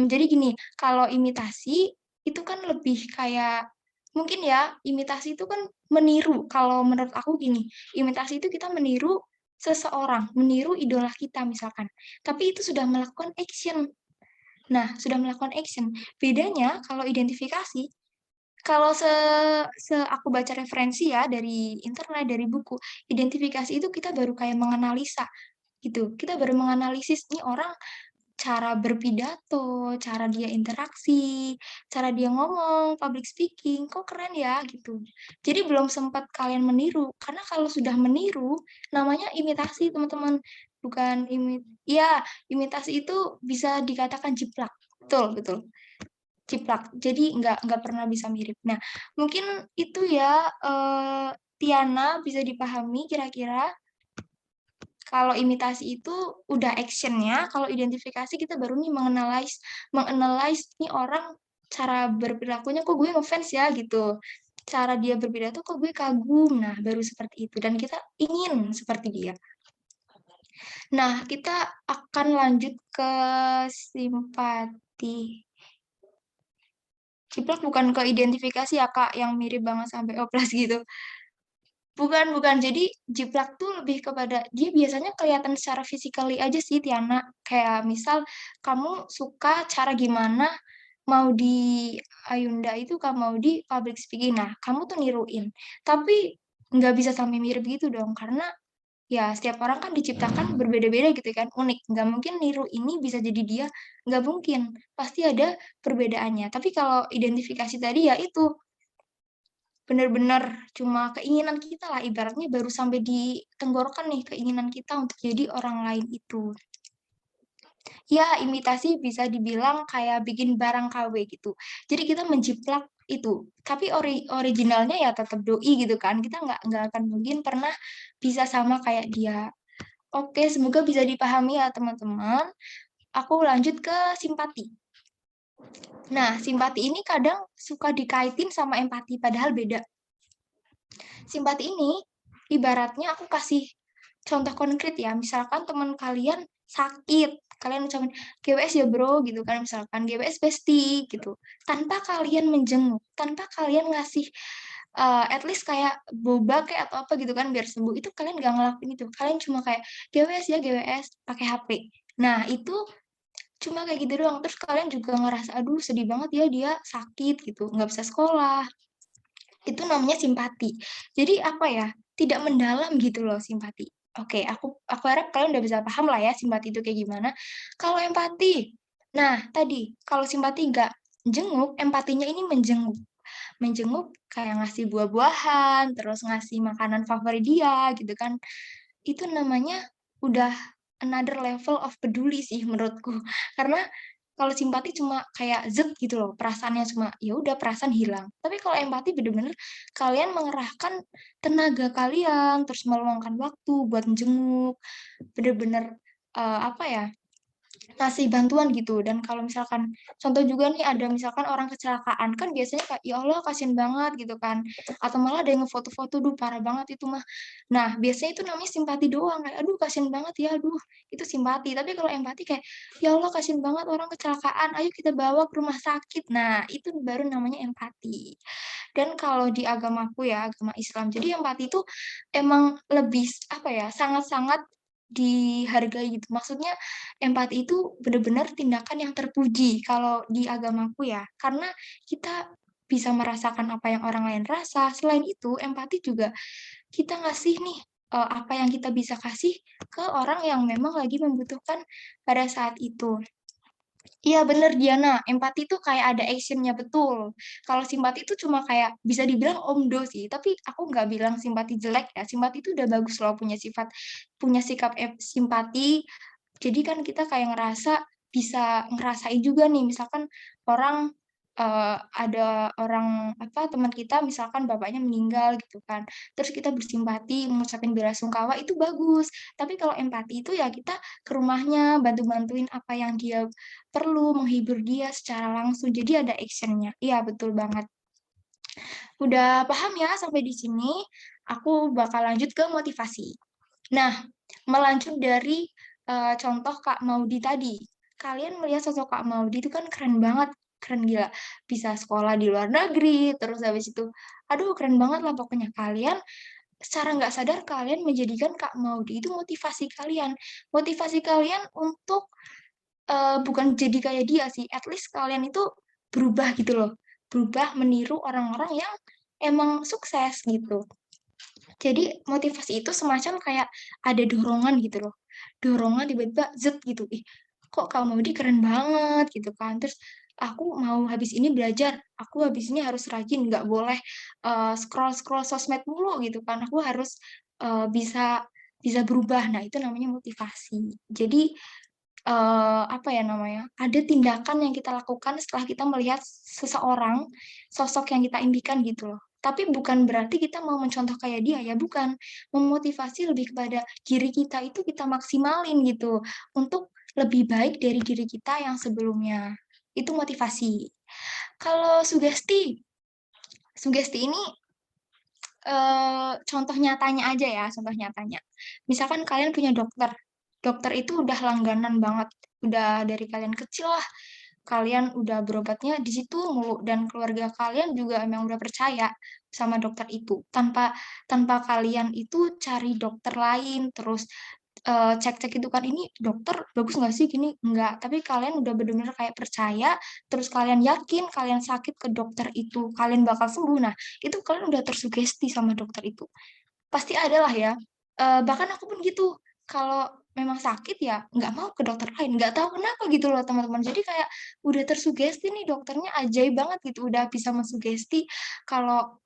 Jadi gini, kalau imitasi itu kan lebih kayak, mungkin ya, imitasi itu kan meniru. Kalau menurut aku gini, imitasi itu kita meniru seseorang, meniru idola kita misalkan. Tapi itu sudah melakukan action. Nah, sudah melakukan action. Bedanya kalau identifikasi, kalau aku baca referensi ya dari internet, dari buku, identifikasi itu kita baru kayak menganalisa gitu. Kita baru menganalisis nih orang, cara berpidato, cara dia interaksi, cara dia ngomong, public speaking, kok keren ya gitu. Jadi belum sempat kalian meniru, karena kalau sudah meniru namanya imitasi teman-teman, bukan ya, imitasi itu bisa dikatakan jiplak. Betul, betul. Ciplak. Jadi nggak pernah bisa mirip. Nah, mungkin itu ya, Tiana, bisa dipahami kira-kira kalau imitasi itu udah actionnya, kalau identifikasi kita baru nih menganalize nih orang, cara berperilakunya kok gue ngefans ya gitu. Cara dia berpidato kok gue kagum. Nah, baru seperti itu dan kita ingin seperti dia. Nah, kita akan lanjut ke simpati. Ciplak bukan ke identifikasi ya Kak, yang mirip banget sampai oplas gitu. Bukan, bukan. Jadi jiplak tuh lebih kepada dia biasanya kelihatan secara physically aja sih Tiana. Kayak misal kamu suka cara gimana mau di Ayunda itu, kamu mau di public speaking. Nah, kamu tuh niruin. Tapi nggak bisa sampai mirip gitu dong, karena ya setiap orang kan diciptakan berbeda-beda gitu kan, unik. Nggak mungkin niru ini bisa jadi dia, nggak mungkin. Pasti ada perbedaannya. Tapi kalau identifikasi tadi ya itu, benar-benar cuma keinginan kita lah, ibaratnya baru sampai di tenggorokan nih keinginan kita untuk jadi orang lain itu. Ya, imitasi bisa dibilang kayak bikin barang KW gitu. Jadi kita menjiplak itu, tapi originalnya ya tetap doi gitu kan. Kita nggak akan mungkin pernah bisa sama kayak dia. Oke, semoga bisa dipahami ya teman-teman. Aku lanjut ke simpati. Nah, simpati ini kadang suka dikaitin sama empati, padahal beda. Simpati ini ibaratnya aku kasih contoh konkret ya, misalkan teman kalian sakit, kalian ucapin GWS ya bro gitu kan, misalkan GWS bestie gitu, tanpa kalian menjenguk, tanpa kalian ngasih at least kayak boba kayak atau apa gitu kan biar sembuh, itu kalian gak ngelakuin itu, kalian cuma kayak GWS ya GWS pakai HP. Nah itu Cuma kayak gitu doang. Terus kalian juga ngerasa, aduh sedih banget ya dia sakit gitu, nggak bisa sekolah. Itu namanya simpati. Jadi apa ya, tidak mendalam gitu loh simpati. Oke, aku harap kalian udah bisa paham lah ya simpati itu kayak gimana. Kalau empati, nah tadi kalau simpati nggak jenguk, empatinya ini menjenguk. Menjenguk kayak ngasih buah-buahan, terus ngasih makanan favorit dia gitu kan. Itu namanya udah another level of peduli sih menurutku. Karena kalau simpati cuma kayak zet gitu loh, perasaannya cuma ya udah perasaan hilang. Tapi kalau empati bener-bener kalian mengerahkan tenaga kalian, terus meluangkan waktu buat menjenguk, bener-bener apa ya, ngasih bantuan gitu. Dan kalau misalkan contoh juga nih ada misalkan orang kecelakaan kan biasanya kayak ya Allah kasihan banget gitu kan, atau malah ada yang ngefoto-foto, duh parah banget itu mah. Nah biasanya itu namanya simpati doang, kayak aduh kasihan banget ya, aduh itu simpati. Tapi kalau empati kayak ya Allah kasihan banget orang kecelakaan, ayo kita bawa ke rumah sakit. Nah itu baru namanya empati. Dan kalau di agamaku ya, agama Islam, jadi empati itu emang lebih apa ya, sangat-sangat dihargai gitu. Maksudnya empati itu benar-benar tindakan yang terpuji kalau di agamaku ya. Karena kita bisa merasakan apa yang orang lain rasa. Selain itu, empati juga kita ngasih nih apa yang kita bisa kasih ke orang yang memang lagi membutuhkan pada saat itu. Iya bener Diana, empati itu kayak ada actionnya betul. Kalau simpati itu cuma kayak bisa dibilang omdo sih, tapi aku nggak bilang simpati jelek ya. Simpati itu udah bagus loh punya sikap simpati. Jadi kan kita kayak ngerasa bisa ngerasain juga nih, misalkan orang ada orang apa teman kita misalkan bapaknya meninggal gitu kan. Terus kita bersimpati, mengucapin belasungkawa itu bagus. Tapi kalau empati itu ya kita ke rumahnya, bantu-bantuin apa yang dia perlu, menghibur dia secara langsung. Jadi ada actionnya. Iya, betul banget. Udah paham ya sampai di sini? Aku bakal lanjut ke motivasi. Nah, melanjut dari contoh Kak Maudi tadi. Kalian melihat sosok Kak Maudi itu kan keren banget, keren gila. Bisa sekolah di luar negeri, terus habis itu, aduh keren banget lah pokoknya kalian. Secara nggak sadar kalian menjadikan Kak Maudi itu motivasi kalian. Motivasi kalian untuk bukan jadi kayak dia sih, at least kalian itu berubah gitu loh. Berubah meniru orang-orang yang emang sukses gitu. Jadi motivasi itu semacam kayak ada dorongan gitu loh. Dorongan tiba-tiba zet gitu. Ih, kok kamu Maudi keren banget gitu kan. Terus aku mau habis ini belajar, aku habis ini harus rajin, nggak boleh scroll-scroll sosmed mulu gitu kan. Aku harus bisa bisa berubah. Nah, itu namanya motivasi. Jadi apa ya namanya, ada tindakan yang kita lakukan setelah kita melihat seseorang, sosok yang kita impikan gitu loh. Tapi bukan berarti kita mau mencontoh kayak dia ya, bukan. Memotivasi lebih kepada diri kita itu kita maksimalin gitu, untuk lebih baik dari diri kita yang sebelumnya. Itu motivasi. Kalau sugesti, sugesti ini contoh nyatanya aja ya, contoh nyatanya. Misalkan kalian punya dokter, dokter itu udah langganan banget, udah dari kalian kecil lah, kalian udah berobatnya di situ mulu, dan keluarga kalian juga emang udah percaya sama dokter itu, tanpa tanpa kalian itu cari dokter lain, terus cek-cek itu kan, ini dokter bagus nggak sih gini, enggak, tapi kalian udah bener-bener kayak percaya, terus kalian yakin kalian sakit ke dokter itu, kalian bakal sembuh, nah itu kalian udah tersugesti sama dokter itu. Pasti ada lah ya, bahkan aku pun gitu, kalau memang sakit ya nggak mau ke dokter lain, nggak tahu kenapa gitu loh teman-teman. Jadi kayak udah tersugesti nih, dokternya ajaib banget gitu, udah bisa mensugesti kalau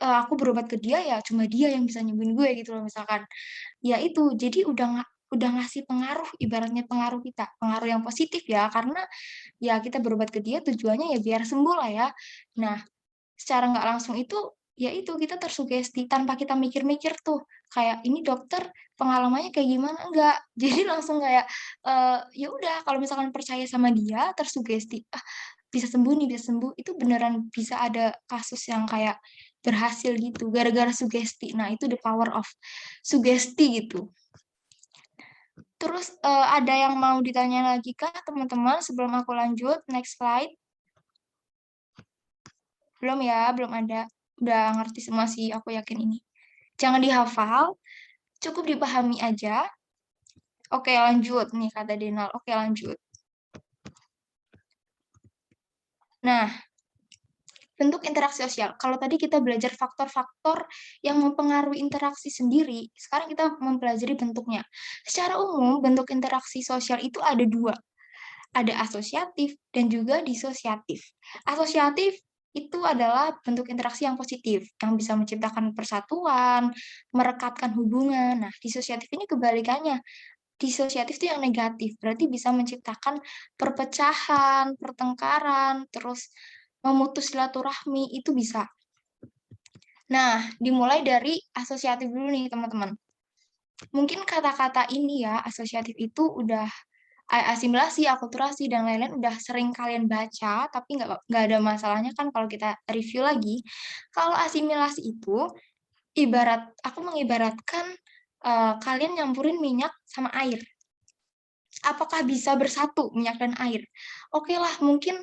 aku berobat ke dia ya cuma dia yang bisa nyembuhin gue gitu loh misalkan. Ya itu, jadi udah ngasih pengaruh, ibaratnya pengaruh kita, pengaruh yang positif ya, karena ya kita berobat ke dia tujuannya ya biar sembuh lah ya. Nah, secara nggak langsung itu, ya itu kita tersugesti tanpa kita mikir-mikir tuh, kayak ini dokter pengalamannya kayak gimana, enggak. Jadi langsung kayak, ya udah kalau misalkan percaya sama dia, tersugesti, "Ah, bisa sembuh nih, bisa sembuh." Itu beneran bisa ada kasus yang kayak berhasil gitu, gara-gara sugesti. Nah, itu the power of sugesti gitu. Terus, ada yang mau ditanya lagi kah teman-teman sebelum aku lanjut, next slide? Belum ya, belum ada. Udah ngerti semua sih, aku yakin ini. Jangan dihafal, cukup dipahami aja. Oke, lanjut nih kata Denal. Oke, lanjut. Nah, bentuk interaksi sosial. Kalau tadi kita belajar faktor-faktor yang mempengaruhi interaksi sendiri, sekarang kita mempelajari bentuknya. Secara umum, bentuk interaksi sosial itu ada dua. Ada asosiatif dan juga disosiatif. Asosiatif itu adalah bentuk interaksi yang positif, yang bisa menciptakan persatuan, merekatkan hubungan. Nah, disosiatif ini kebalikannya. Disosiatif itu yang negatif, berarti bisa menciptakan perpecahan, pertengkaran, terus memutus silaturahmi, itu bisa. Nah, dimulai dari asosiatif dulu nih, teman-teman. Mungkin kata-kata ini ya, asosiatif itu udah asimilasi, akulturasi, dan lain-lain udah sering kalian baca, tapi nggak ada masalahnya kan kalau kita review lagi. Kalau asimilasi itu, aku mengibaratkan kalian nyampurin minyak sama air. Apakah bisa bersatu minyak dan air? Oke lah, mungkin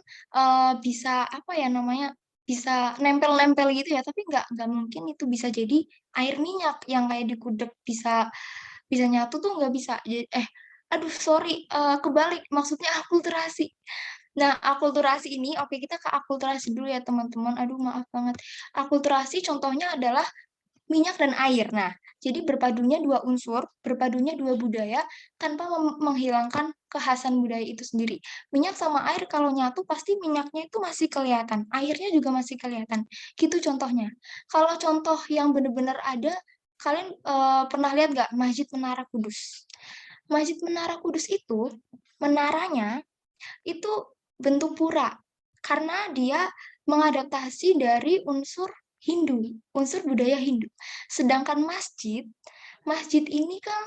bisa apa ya namanya, bisa nempel-nempel gitu ya, tapi nggak mungkin itu bisa jadi air minyak yang kayak dikudek bisa bisa nyatu tuh nggak bisa. Aduh sorry, kebalik, maksudnya akulturasi. Nah, akulturasi ini, oke kita ke akulturasi dulu ya teman-teman. Aduh maaf banget. Akulturasi contohnya adalah minyak dan air. Nah, jadi berpadunya dua unsur, berpadunya dua budaya, tanpa menghilangkan kekhasan budaya itu sendiri. Minyak sama air kalau nyatu, pasti minyaknya itu masih kelihatan, airnya juga masih kelihatan. Gitu contohnya. Kalau contoh yang benar-benar ada, kalian pernah lihat nggak Masjid Menara Kudus? Masjid Menara Kudus itu, menaranya itu bentuk pura, karena dia mengadaptasi dari unsur Hindu, unsur budaya Hindu. Sedangkan masjid ini kan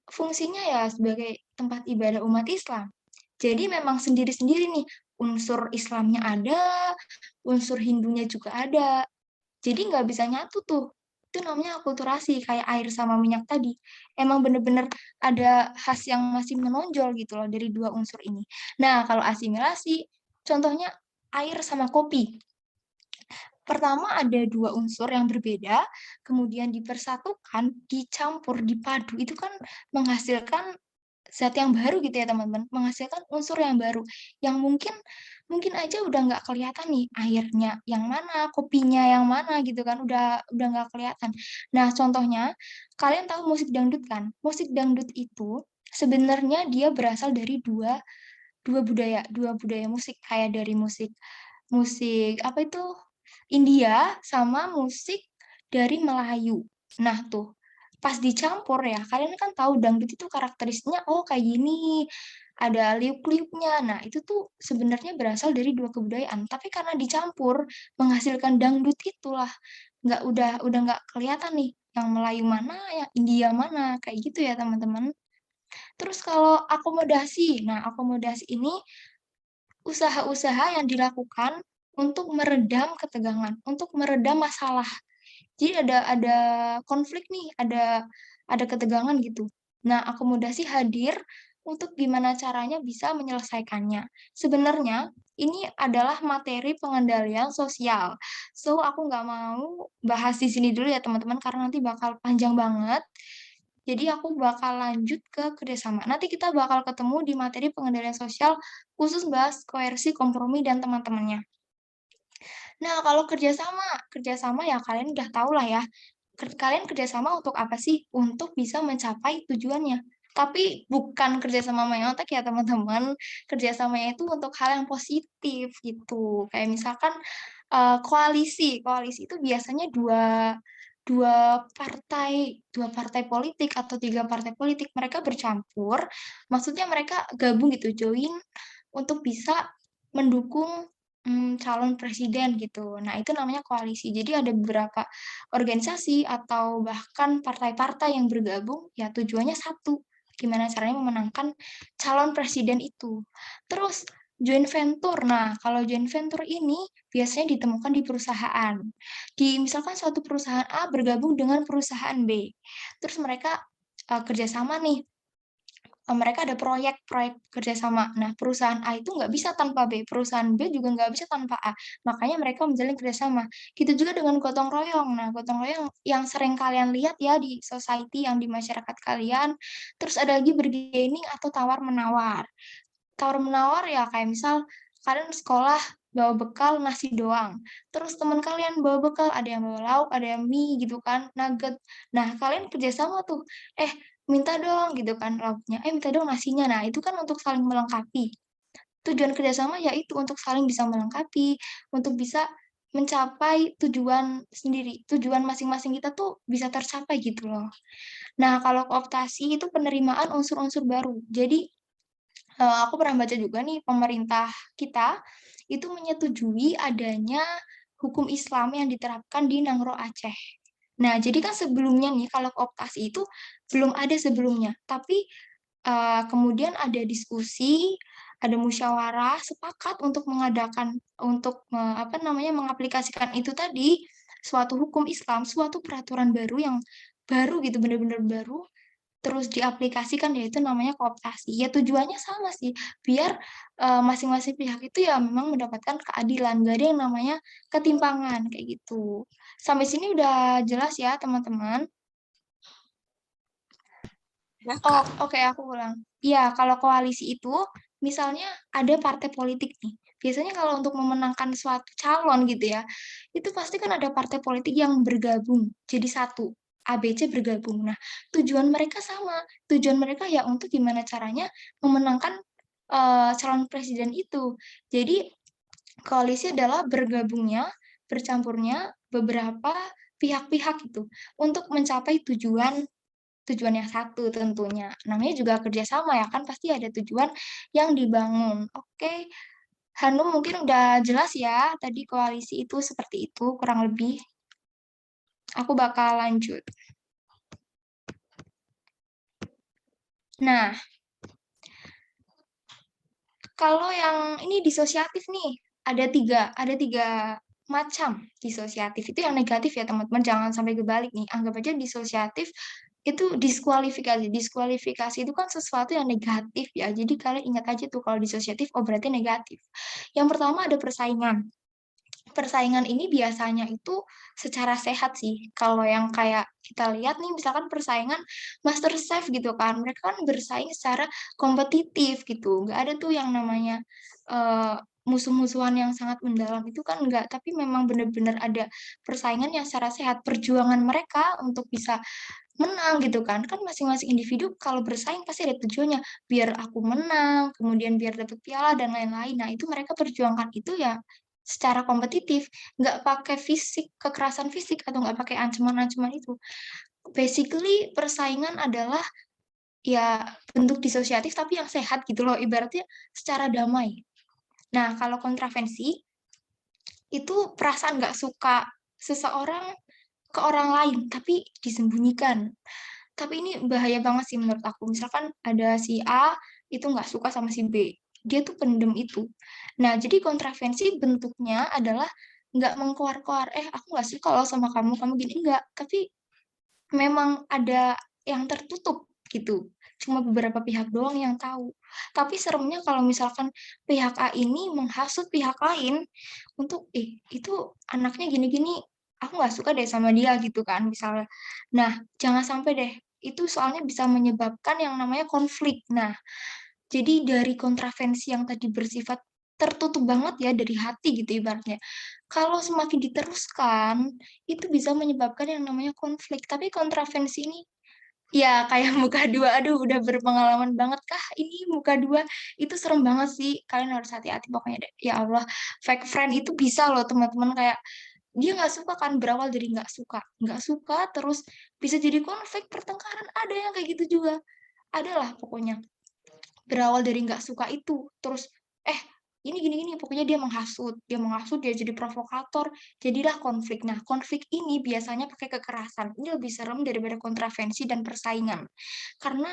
fungsinya ya sebagai tempat ibadah umat Islam. Jadi memang sendiri-sendiri nih, unsur Islamnya ada, unsur Hindunya juga ada. Jadi nggak bisa nyatu tuh. Itu namanya akulturasi, kayak air sama minyak tadi. Emang bener-bener ada khas yang masih menonjol gitu loh dari dua unsur ini. Nah, kalau asimilasi, contohnya air sama kopi. Pertama ada dua unsur yang berbeda, kemudian dipersatukan, dicampur, dipadu, itu kan menghasilkan zat yang baru gitu ya teman-teman, menghasilkan unsur yang baru, yang mungkin mungkin aja udah nggak kelihatan nih airnya yang mana, kopinya yang mana gitu kan, udah nggak kelihatan. Nah contohnya, kalian tahu musik dangdut kan? Musik dangdut itu sebenarnya dia berasal dari dua dua budaya musik, kayak dari musik musik apa itu India sama musik dari Melayu. Nah, tuh pas dicampur ya, kalian kan tahu dangdut itu karakteristiknya oh kayak gini, ada liuk-liuknya. Nah, itu tuh sebenarnya berasal dari dua kebudayaan, tapi karena dicampur menghasilkan dangdut itulah udah nggak kelihatan nih yang Melayu mana, yang India mana, kayak gitu ya, teman-teman. Terus kalau akomodasi, nah akomodasi ini usaha-usaha yang dilakukan untuk meredam ketegangan, untuk meredam masalah. Jadi ada konflik nih, ada ketegangan gitu. Nah, akomodasi hadir untuk gimana caranya bisa menyelesaikannya. Sebenarnya ini adalah materi pengendalian sosial. So, aku nggak mau bahas di sini dulu ya teman-teman, karena nanti bakal panjang banget. Jadi aku bakal lanjut ke kerjasama. Nanti kita bakal ketemu di materi pengendalian sosial khusus bahas koersi, kompromi, dan teman-temannya. Nah, kalau kerjasama ya kalian udah tahu lah ya. Kalian kerjasama untuk apa sih? Untuk bisa mencapai tujuannya. Tapi bukan kerjasama main otak ya teman-teman. Kerjasamanya itu untuk hal yang positif gitu. Kayak misalkan koalisi. Koalisi itu biasanya dua partai politik atau tiga partai politik mereka bercampur, maksudnya mereka gabung gitu, join untuk bisa mendukung calon presiden gitu. Nah, itu namanya koalisi. Jadi ada beberapa organisasi atau bahkan partai-partai yang bergabung, ya tujuannya satu, gimana caranya memenangkan calon presiden itu. Terus joint venture. Nah, kalau joint venture ini biasanya ditemukan di perusahaan. Misalkan suatu perusahaan A bergabung dengan perusahaan B. Terus mereka kerjasama nih, mereka ada proyek-proyek kerjasama. Nah, perusahaan A itu nggak bisa tanpa B, perusahaan B juga nggak bisa tanpa A. Makanya mereka menjalin kerjasama. Gitu juga dengan gotong royong. Nah, gotong royong yang sering kalian lihat ya di society, yang di masyarakat kalian. Terus ada lagi bargaining atau tawar-menawar. Tawar-menawar ya kayak misal kalian sekolah bawa bekal nasi doang. Terus teman kalian bawa bekal, ada yang bawa lauk, ada yang mie gitu kan, nugget. Nah, kalian kerjasama tuh, minta dong gitu kan lauknya, minta dong nasinya. Nah, itu kan untuk saling melengkapi. Tujuan kerjasama yaitu untuk saling bisa melengkapi, untuk bisa mencapai tujuan sendiri, tujuan masing-masing kita tuh bisa tercapai gitu loh. Nah, kalau kooptasi itu penerimaan unsur-unsur baru. Jadi, aku pernah baca juga nih, pemerintah kita itu menyetujui adanya hukum Islam yang diterapkan di Nangro Aceh. Nah, jadi kan sebelumnya nih, kalau kooptasi itu belum ada sebelumnya. Tapi kemudian ada diskusi, ada musyawarah, sepakat untuk mengadakan, untuk mengaplikasikan itu tadi, suatu hukum Islam, suatu peraturan baru yang baru gitu, benar-benar baru, terus diaplikasikan, yaitu namanya kooptasi. Ya tujuannya sama sih, biar masing-masing pihak itu ya memang mendapatkan keadilan, gak ada yang namanya ketimpangan kayak gitu. Sampai sini udah jelas ya teman-teman? Ya, Oh, Kak. oke, aku ulang. Iya, kalau koalisi itu, misalnya ada partai politik nih. Biasanya kalau untuk memenangkan suatu calon gitu ya, itu pasti kan ada partai politik yang bergabung jadi satu. ABC bergabung. Nah, tujuan mereka sama. Tujuan mereka ya untuk gimana caranya memenangkan calon presiden itu. Jadi, koalisi adalah bergabungnya, bercampurnya beberapa pihak-pihak itu untuk mencapai tujuan yang satu tentunya. Namanya juga kerjasama ya kan, pasti ada tujuan yang dibangun. Oke, Hanum mungkin udah jelas ya, tadi koalisi itu seperti itu kurang lebih. Aku bakal lanjut. Nah, kalau yang ini disosiatif nih, ada tiga macam disosiatif. Itu yang negatif ya teman-teman, jangan sampai kebalik nih. Anggap aja disosiatif itu diskualifikasi. Diskualifikasi itu kan sesuatu yang negatif ya. Jadi kalian ingat aja tuh kalau disosiatif, oh berarti negatif. Yang pertama ada persaingan. Persaingan ini biasanya itu secara sehat sih. Kalau yang kayak kita lihat nih, misalkan persaingan MasterChef gitu kan, mereka kan bersaing secara kompetitif gitu. Nggak ada tuh yang namanya musuh-musuhan yang sangat mendalam itu kan enggak, tapi memang benar-benar ada persaingan yang secara sehat. Perjuangan mereka untuk bisa menang gitu kan. Kan masing-masing individu kalau bersaing pasti ada tujuannya, biar aku menang, kemudian biar dapat piala dan lain-lain. Nah, itu mereka perjuangkan itu ya secara kompetitif, nggak pakai fisik, kekerasan fisik atau nggak pakai ancaman-ancaman itu. Basically persaingan adalah ya bentuk disosiatif tapi yang sehat gitu loh, ibaratnya secara damai. Nah, kalau kontravensi itu perasaan nggak suka seseorang ke orang lain tapi disembunyikan. Tapi ini bahaya banget sih menurut aku. Misalkan ada si A itu nggak suka sama si B. Dia tuh pendem itu. Nah, jadi kontravensi bentuknya adalah nggak mengkoar-koar. Aku nggak suka loh sama kamu, kamu gini. Enggak. Tapi memang ada yang tertutup gitu. Cuma beberapa pihak doang yang tahu. Tapi seremnya kalau misalkan pihak A ini menghasut pihak lain untuk, itu anaknya gini-gini, aku nggak suka deh sama dia gitu kan misalnya. Nah, jangan sampai deh. Itu soalnya bisa menyebabkan yang namanya konflik. Nah, jadi dari kontravensi yang tadi bersifat tertutup banget ya dari hati gitu ibaratnya. Kalau semakin diteruskan, itu bisa menyebabkan yang namanya konflik. Tapi kontravensi ini ya kayak muka dua, aduh udah berpengalaman banget kah ini muka dua, itu serem banget sih, kalian harus hati-hati pokoknya deh. Ya Allah, fake friend itu bisa loh teman-teman, kayak dia nggak suka kan, berawal dari nggak suka terus bisa jadi konflik, pertengkaran, ada yang kayak gitu juga, adalah pokoknya berawal dari nggak suka itu, terus ini gini-gini, pokoknya dia menghasut, dia jadi provokator, jadilah konflik. Nah, konflik ini biasanya pakai kekerasan. Ini lebih serem daripada kontravensi dan persaingan. Karena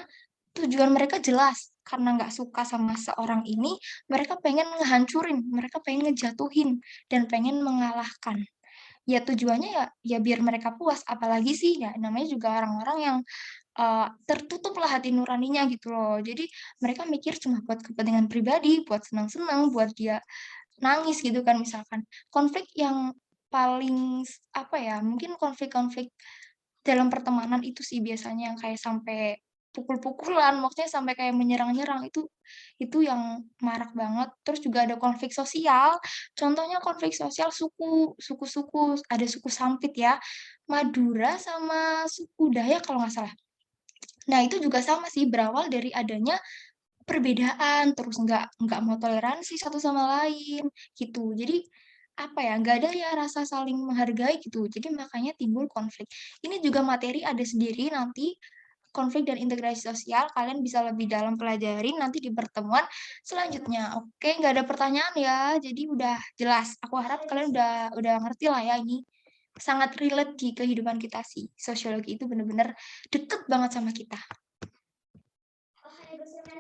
tujuan mereka jelas. Karena nggak suka sama seorang ini, mereka pengen ngehancurin, mereka pengen ngejatuhin, dan pengen mengalahkan. Ya tujuannya ya biar mereka puas, apalagi sih ya namanya juga orang-orang yang tertutup lah hati nuraninya gitu loh. Jadi mereka mikir cuma buat kepentingan pribadi, buat senang-senang, buat dia nangis gitu kan misalkan. Konflik yang paling apa ya, mungkin konflik-konflik dalam pertemanan itu sih biasanya yang kayak sampai pukul-pukulan, maksudnya sampai kayak menyerang-nyerang, itu yang marak banget. Terus juga ada konflik sosial, contohnya konflik sosial suku-suku, ada suku Sampit ya, Madura sama suku Dayak kalau nggak salah. Nah, itu juga sama sih, berawal dari adanya perbedaan, terus nggak mau toleransi satu sama lain, gitu. Jadi, apa ya, nggak ada ya rasa saling menghargai gitu, jadi makanya timbul konflik. Ini juga materi ada sendiri nanti, konflik dan integrasi sosial, kalian bisa lebih dalam pelajarin nanti di pertemuan selanjutnya. Oke, nggak ada pertanyaan ya, jadi udah jelas. Aku harap kalian udah ngerti lah ya ini. Sangat relate di kehidupan kita sih. Sosiologi itu bener-bener deket banget sama kita.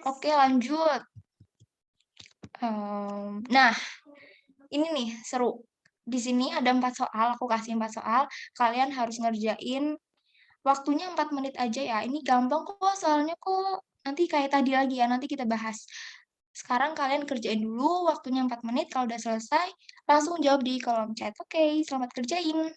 Oke, lanjut. Nah, ini nih seru. Di sini ada 4 soal, aku kasih 4 soal. Kalian harus ngerjain waktunya 4 menit aja ya. Ini gampang kok, soalnya kok nanti kayak tadi lagi ya, nanti kita bahas. Sekarang kalian kerjain dulu, waktunya 4 menit. Kalau udah selesai, langsung jawab di kolom chat. Oke, selamat kerjain.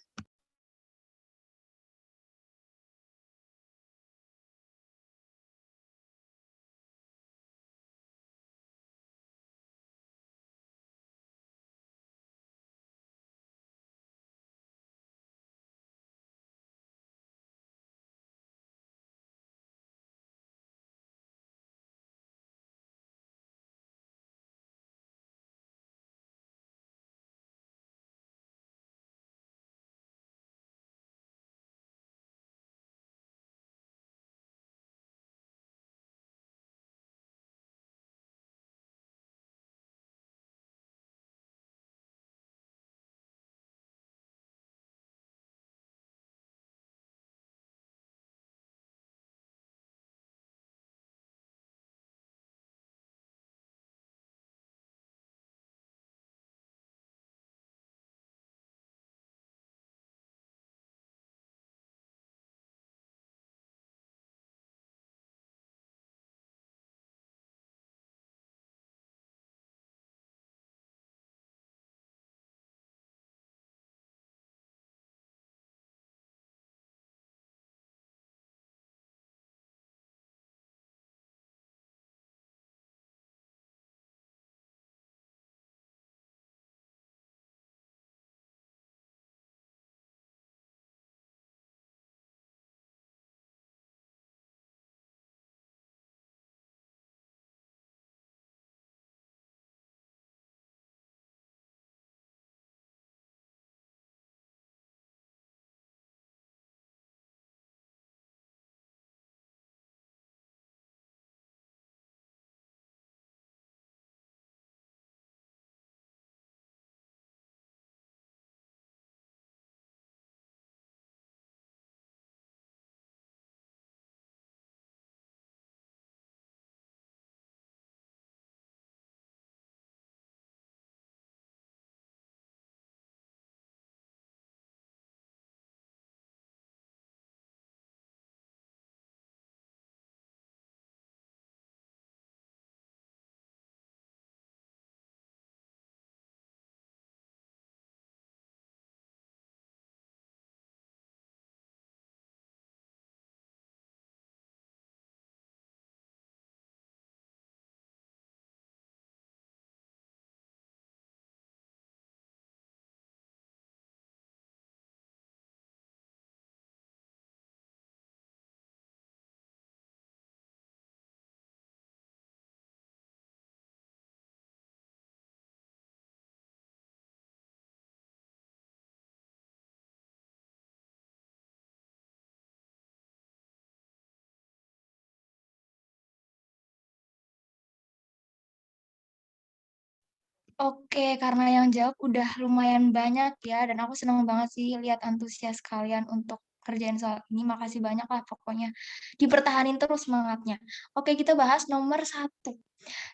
Oke, karena yang jawab udah lumayan banyak ya, dan aku senang banget sih lihat antusias kalian untuk kerjain soal ini. Makasih banyak lah pokoknya. Dipertahanin terus semangatnya. Oke, kita bahas nomor 1.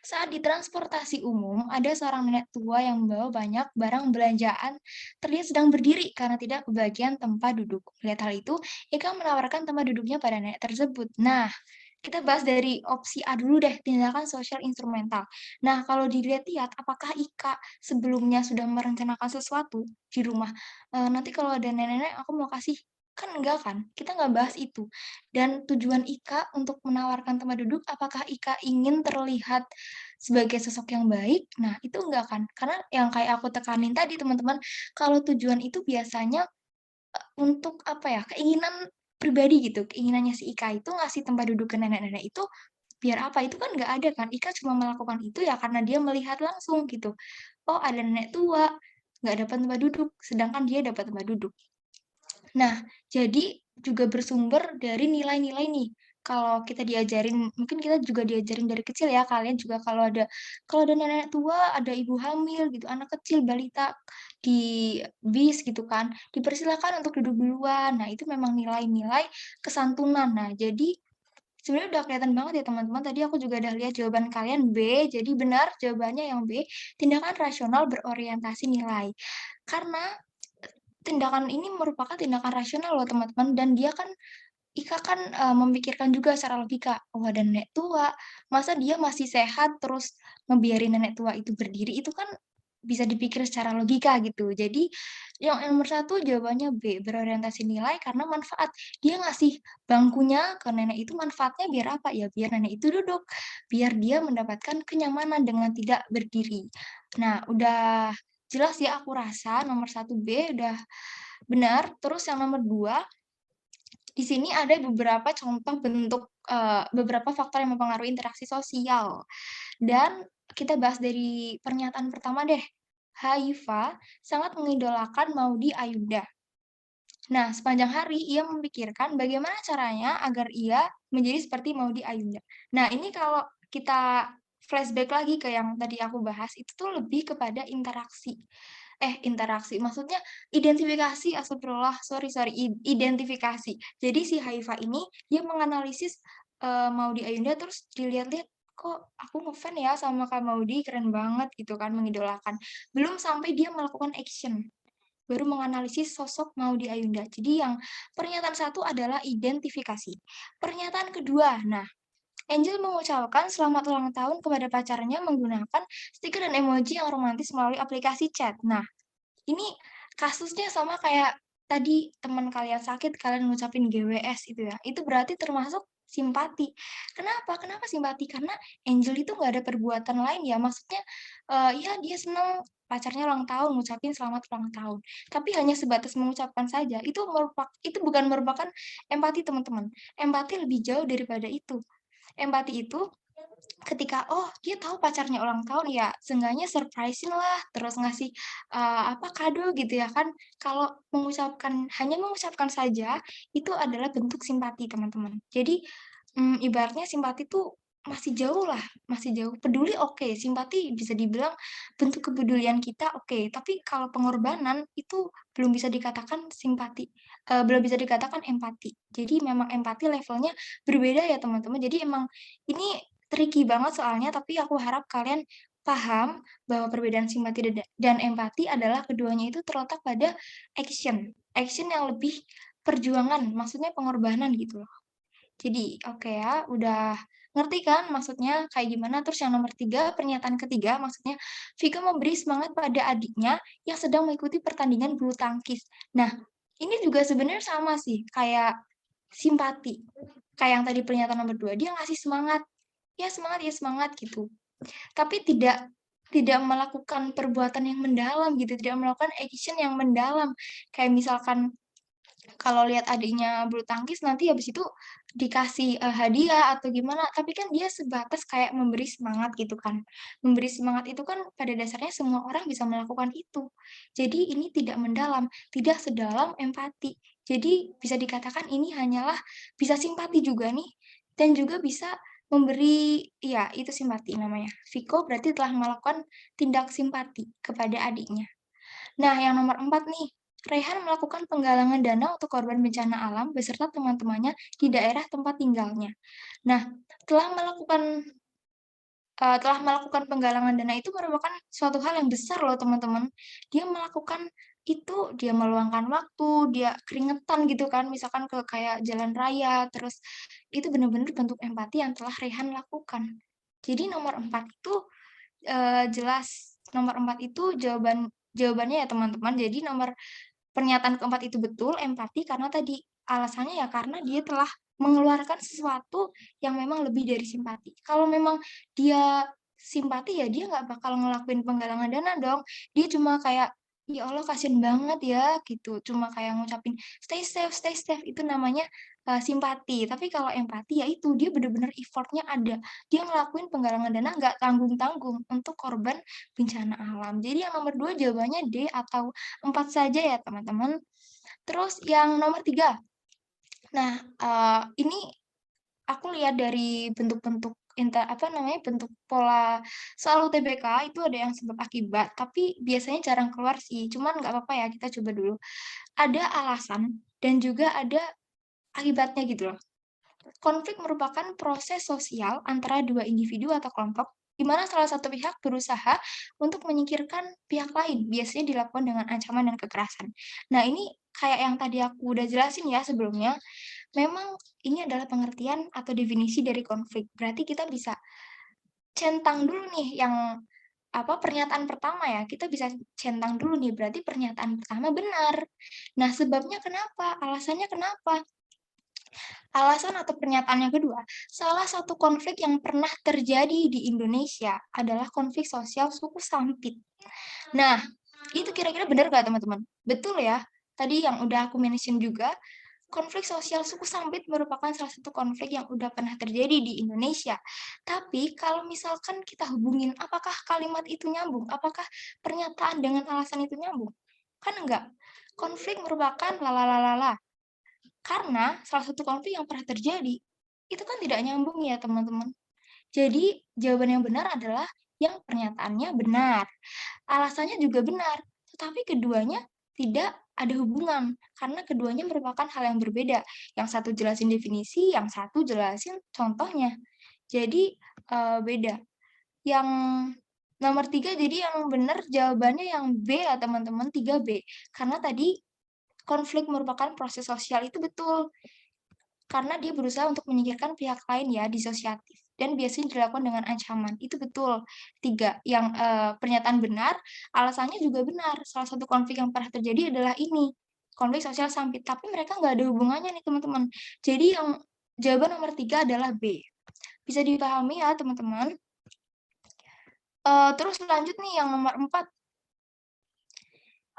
Saat di transportasi umum, ada seorang nenek tua yang membawa banyak barang belanjaan terlihat sedang berdiri karena tidak kebagian tempat duduk. Melihat hal itu, Eka menawarkan tempat duduknya pada nenek tersebut. Nah, kita bahas dari opsi A dulu deh, tindakan sosial instrumental. Nah, kalau dilihat-lihat, apakah Ika sebelumnya sudah merencanakan sesuatu di rumah? Nanti kalau ada nenek-nenek, aku mau kasih Kan enggak kan? Kita nggak bahas itu. Dan tujuan Ika untuk menawarkan tempat duduk, apakah Ika ingin terlihat sebagai sosok yang baik? Nah, itu enggak kan? Karena yang kayak aku tekanin tadi teman-teman, kalau tujuan itu biasanya untuk apa ya, keinginan pribadi gitu, keinginannya si Ika itu ngasih tempat duduk ke nenek-nenek itu biar apa? Itu kan nggak ada kan, Ika cuma melakukan itu ya karena dia melihat langsung gitu. Oh, ada nenek tua, nggak dapat tempat duduk, sedangkan dia dapat tempat duduk. Nah, jadi juga bersumber dari nilai-nilai nih. Kalau kita diajarin, mungkin kita juga diajarin dari kecil ya, kalian juga kalau ada nenek tua, ada ibu hamil gitu, anak kecil, balita di bis gitu kan, dipersilakan untuk duduk duluan. Nah, itu memang nilai-nilai kesantunan. Nah, jadi sebenarnya udah kelihatan banget ya teman-teman, tadi aku juga udah lihat jawaban kalian B, jadi benar jawabannya yang B, tindakan rasional berorientasi nilai. Karena tindakan ini merupakan tindakan rasional loh teman-teman, dan dia kan Ika kan, memikirkan juga secara logika, "Oh ada nenek tua, masa dia masih sehat terus ngebiarin nenek tua itu berdiri?" Itu kan bisa dipikir secara logika gitu. Jadi yang nomor satu jawabannya B, berorientasi nilai karena manfaat. Dia ngasih bangkunya ke nenek itu manfaatnya biar apa? Ya biar nenek itu duduk, biar dia mendapatkan kenyamanan dengan tidak berdiri. Nah udah jelas ya aku rasa nomor satu B udah benar, terus yang nomor 2 di sini ada beberapa contoh bentuk, beberapa faktor yang mempengaruhi interaksi sosial. Dan kita bahas dari pernyataan pertama deh. Haifa sangat mengidolakan Maudy Ayunda. Nah, sepanjang hari ia memikirkan bagaimana caranya agar ia menjadi seperti Maudy Ayunda. Nah, ini kalau kita flashback lagi ke yang tadi aku bahas, itu tuh lebih kepada interaksi, maksudnya identifikasi, astagfirullah, sorry, identifikasi. Jadi si Haifa ini, dia menganalisis, Maudy Ayunda terus dilihat-lihat, "Kok aku ngefan ya sama Kak Maudy, keren banget," gitu kan, mengidolakan. Belum sampai dia melakukan action, baru menganalisis sosok Maudy Ayunda. Jadi yang pernyataan satu adalah identifikasi. Pernyataan kedua, nah, Angel mengucapkan selamat ulang tahun kepada pacarnya menggunakan stiker dan emoji yang romantis melalui aplikasi chat. Nah, ini kasusnya sama kayak tadi teman kalian sakit, kalian ngucapin GWS itu ya, itu berarti termasuk simpati. Kenapa? Kenapa simpati? Karena Angel itu nggak ada perbuatan lain ya, maksudnya, ya dia senang pacarnya ulang tahun, ngucapin selamat ulang tahun. Tapi hanya sebatas mengucapkan saja, itu bukan merupakan empati teman-teman. Empati lebih jauh daripada itu. Empati itu ketika, oh dia tahu pacarnya ulang tahun ya seenggaknya surprise-in lah, terus ngasih, apa, kado gitu ya kan. Kalau hanya mengucapkan saja, itu adalah bentuk simpati teman-teman. Jadi, ibaratnya simpati tuh masih jauh lah, masih jauh. Peduli oke, simpati bisa dibilang bentuk kepedulian kita oke, tapi kalau pengorbanan itu belum bisa dikatakan simpati, belum bisa dikatakan empati. Jadi memang empati levelnya berbeda ya teman-teman. Jadi emang ini tricky banget soalnya, tapi aku harap kalian paham bahwa perbedaan simpati dan empati adalah keduanya itu terletak pada action. Action yang lebih perjuangan, maksudnya pengorbanan gitu loh. Jadi, oke ya, udah ngerti kan maksudnya kayak gimana? Terus yang nomor 3, pernyataan ketiga, maksudnya Vika memberi semangat pada adiknya yang sedang mengikuti pertandingan bulu tangkis. Nah, ini juga sebenarnya sama sih, kayak simpati. Kayak yang tadi pernyataan nomor 2, dia ngasih semangat. Ya semangat gitu. Tapi tidak melakukan perbuatan yang mendalam gitu, tidak melakukan action yang mendalam. Kayak misalkan kalau lihat adiknya bulu tangkis nanti habis itu dikasih, hadiah atau gimana, tapi kan dia sebatas kayak memberi semangat gitu kan. Memberi semangat itu kan pada dasarnya semua orang bisa melakukan itu. Jadi ini tidak mendalam, tidak sedalam empati. Jadi bisa dikatakan ini hanyalah bisa simpati juga nih, dan juga bisa memberi ya itu simpati namanya. Viko berarti telah melakukan tindak simpati kepada adiknya. Nah, yang nomor 4 nih, Rehan melakukan penggalangan dana untuk korban bencana alam beserta teman-temannya di daerah tempat tinggalnya. Nah, telah melakukan penggalangan dana itu merupakan suatu hal yang besar loh teman-teman. Dia melakukan itu, dia meluangkan waktu, dia keringetan gitu kan, misalkan ke kayak jalan raya, terus itu benar-benar bentuk empati yang telah Rehan lakukan. Jadi nomor 4 itu jelas, nomor 4 itu jawabannya ya teman-teman, jadi pernyataan keempat itu betul, empati, karena tadi alasannya ya karena dia telah mengeluarkan sesuatu yang memang lebih dari simpati. Kalau memang dia simpati ya dia nggak bakal ngelakuin penggalangan dana dong. Dia cuma kayak, ya Allah kasihan banget ya gitu. Cuma kayak ngucapin stay safe itu namanya simpati. Tapi kalau empati ya itu dia bener-bener effortnya ada. Dia ngelakuin penggalangan dana nggak tanggung-tanggung untuk korban bencana alam. Jadi yang nomor 2 jawabannya D atau 4 saja ya teman-teman. Terus yang nomor 3. Nah, ini aku lihat dari bentuk-bentuk bentuk pola soal UTBK itu ada yang sebab akibat, tapi biasanya jarang keluar sih. Cuman nggak apa-apa ya, kita coba dulu. Ada alasan dan juga ada akibatnya gitu loh. Konflik merupakan proses sosial antara dua individu atau kelompok di mana salah satu pihak berusaha untuk menyingkirkan pihak lain, biasanya dilakukan dengan ancaman dan kekerasan. Nah, ini kayak yang tadi aku udah jelasin ya sebelumnya, memang ini adalah pengertian atau definisi dari konflik. Berarti kita bisa centang dulu nih yang pernyataan pertama ya, kita bisa centang dulu nih, berarti pernyataan pertama benar. Nah, sebabnya kenapa? Alasannya kenapa? Alasan atau pernyataan yang kedua, salah satu konflik yang pernah terjadi di Indonesia adalah konflik sosial suku Sampit. Nah, itu kira-kira benar nggak teman-teman? Betul ya? Tadi yang udah aku mention juga, konflik sosial suku Sampit merupakan salah satu konflik yang udah pernah terjadi di Indonesia. Tapi kalau misalkan kita hubungin, apakah kalimat itu nyambung? Apakah pernyataan dengan alasan itu nyambung? Kan enggak. Konflik merupakan lalalala. Karena salah satu konflik yang pernah terjadi, itu kan tidak nyambung ya teman-teman. Jadi jawaban yang benar adalah yang pernyataannya benar. Alasannya juga benar, tetapi keduanya tidak ada hubungan karena keduanya merupakan hal yang berbeda. Yang satu jelasin definisi, yang satu jelasin contohnya. Jadi beda. Yang nomor 3 jadi yang benar jawabannya yang B ya teman-teman, 3B. Karena tadi konflik merupakan proses sosial itu betul. Karena dia berusaha untuk menyingkirkan pihak lain ya, disosiatif. Dan biasanya dilakukan dengan ancaman. Itu betul. 3. Yang pernyataan benar, alasannya juga benar. Salah satu konflik yang pernah terjadi adalah ini. Konflik sosial Sampit. Tapi mereka nggak ada hubungannya nih teman-teman. Jadi yang jawaban nomor 3 adalah B. Bisa dipahami ya teman-teman. Terus lanjut nih yang nomor 4.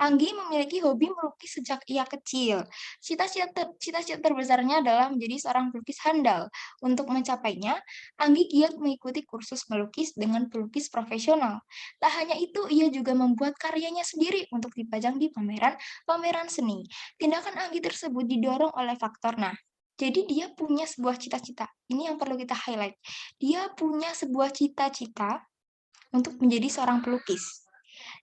Anggi memiliki hobi melukis sejak ia kecil. Cita-cita terbesarnya adalah menjadi seorang pelukis handal. Untuk mencapainya, Anggi giat mengikuti kursus melukis dengan pelukis profesional. Tak hanya itu, ia juga membuat karyanya sendiri untuk dipajang di pameran seni. Tindakan Anggi tersebut didorong oleh faktor jadi dia punya sebuah cita-cita. Ini yang perlu kita highlight. Dia punya sebuah cita-cita untuk menjadi seorang pelukis.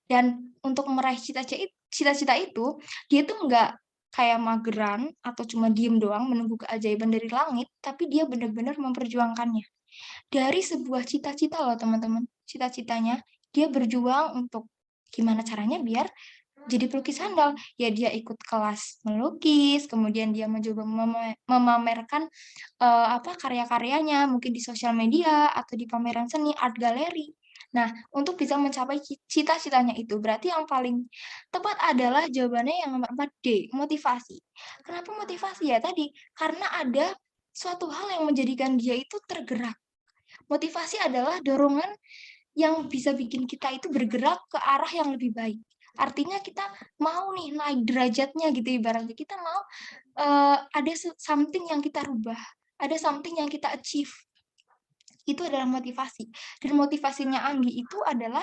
Dan untuk meraih cita-cita itu, dia tuh nggak kayak mageran atau cuma diem doang menunggu keajaiban dari langit, tapi dia benar-benar memperjuangkannya. Dari sebuah cita-cita loh teman-teman, cita-citanya dia berjuang untuk gimana caranya biar jadi pelukis handal. Ya dia ikut kelas melukis, kemudian dia mencoba memamerkan karya-karyanya mungkin di sosial media atau di pameran seni, art gallery. Nah, untuk bisa mencapai cita-citanya itu, berarti yang paling tepat adalah jawabannya yang nomor 4D, motivasi. Kenapa motivasi ya tadi? Karena ada suatu hal yang menjadikan dia itu tergerak. Motivasi adalah dorongan yang bisa bikin kita itu bergerak ke arah yang lebih baik. Artinya kita mau nih naik derajatnya gitu ibaratnya. Kita mau ada something yang kita rubah, ada something yang kita achieve. Itu adalah motivasi. Dan motivasinya Anggi itu adalah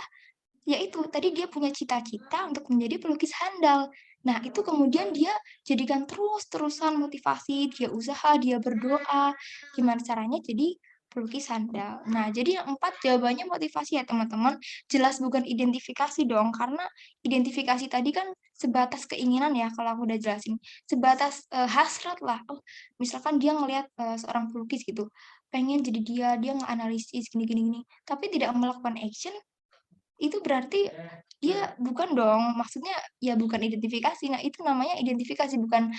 yaitu tadi dia punya cita-cita untuk menjadi pelukis handal. Nah, itu kemudian dia jadikan terus-terusan motivasi, dia usaha, dia berdoa, gimana caranya jadi pelukis handal. Nah, jadi yang 4 jawabannya motivasi ya teman-teman. Jelas bukan identifikasi dong, karena identifikasi tadi kan sebatas keinginan ya kalau aku udah jelasin. Sebatas hasrat lah. Oh, misalkan dia ngelihat seorang pelukis gitu, pengen jadi dia nge-analisis gini. Tapi tidak melakukan action, itu berarti dia bukan dong, maksudnya ya bukan identifikasi. Nah, itu namanya identifikasi bukan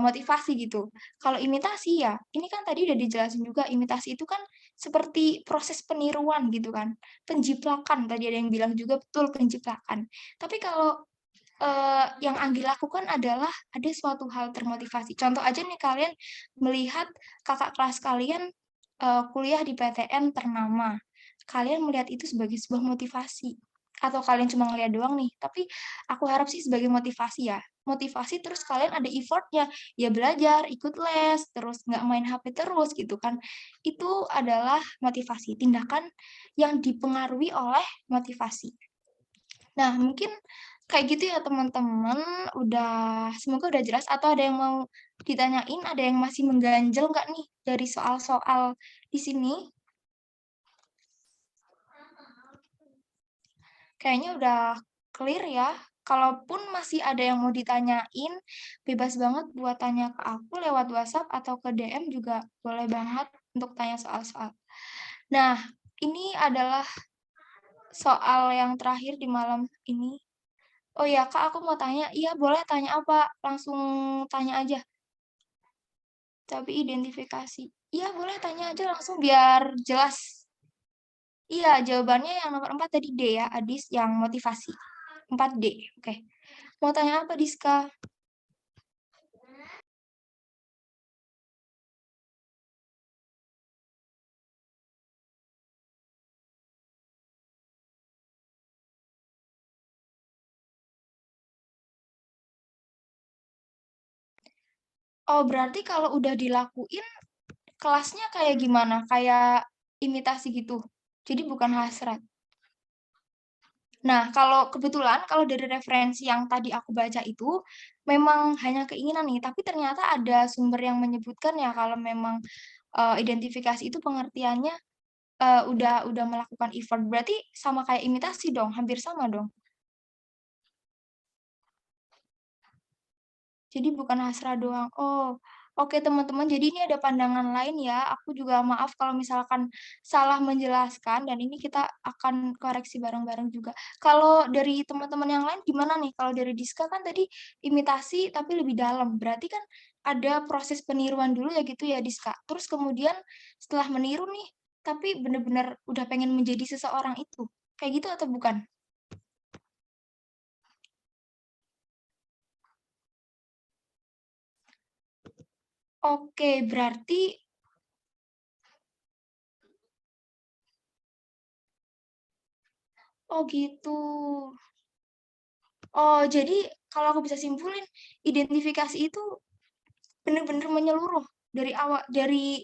motivasi gitu. Kalau imitasi ya, ini kan tadi udah dijelasin juga, imitasi itu kan seperti proses peniruan gitu kan. Penjiplakan, tadi ada yang bilang juga betul penjiplakan. Tapi kalau yang Anggi lakukan adalah ada suatu hal termotivasi. Contoh aja nih kalian melihat kakak kelas kalian kuliah di PTN ternama. Kalian melihat itu sebagai sebuah motivasi. Atau kalian cuma ngeliat doang nih. Tapi aku harap sih sebagai motivasi ya. Motivasi terus kalian ada effortnya. Ya belajar, ikut les, terus nggak main HP terus gitu kan. Itu adalah motivasi. Tindakan yang dipengaruhi oleh motivasi. Nah, mungkin kayak gitu ya teman-teman. Semoga udah jelas atau ada yang mau ditanyain, ada yang masih mengganjal nggak nih dari soal-soal di sini? Kayaknya udah clear ya. Kalaupun masih ada yang mau ditanyain, bebas banget buat tanya ke aku lewat WhatsApp atau ke DM juga boleh banget untuk tanya soal-soal. Nah, ini adalah soal yang terakhir di malam ini. Oh ya, Kak, aku mau tanya. Iya, boleh tanya apa? Langsung tanya aja. Tapi identifikasi. Iya, boleh tanya aja langsung biar jelas. Iya, jawabannya yang nomor 4 tadi D ya, Adis, yang motivasi. 4D, oke. Mau tanya apa, Diska? Oh, berarti kalau udah dilakuin, kelasnya kayak gimana? Kayak imitasi gitu? Jadi bukan hasrat. Nah, kalau kebetulan kalau dari referensi yang tadi aku baca itu memang hanya keinginan nih, tapi ternyata ada sumber yang menyebutkan ya kalau memang identifikasi itu pengertiannya udah melakukan effort. Berarti sama kayak imitasi dong, hampir sama dong. Jadi bukan hasrah doang. Oh, oke teman-teman. Jadi ini ada pandangan lain ya. Aku juga maaf kalau misalkan salah menjelaskan dan ini kita akan koreksi bareng-bareng juga. Kalau dari teman-teman yang lain gimana nih? Kalau dari Diska kan tadi imitasi tapi lebih dalam. Berarti kan ada proses peniruan dulu ya gitu ya Diska. Terus kemudian setelah meniru nih, tapi benar-benar udah pengen menjadi seseorang itu. Kayak gitu atau bukan? Oke, berarti oh gitu. Oh, jadi kalau aku bisa simpulin, identifikasi itu benar-benar menyeluruh dari awal, dari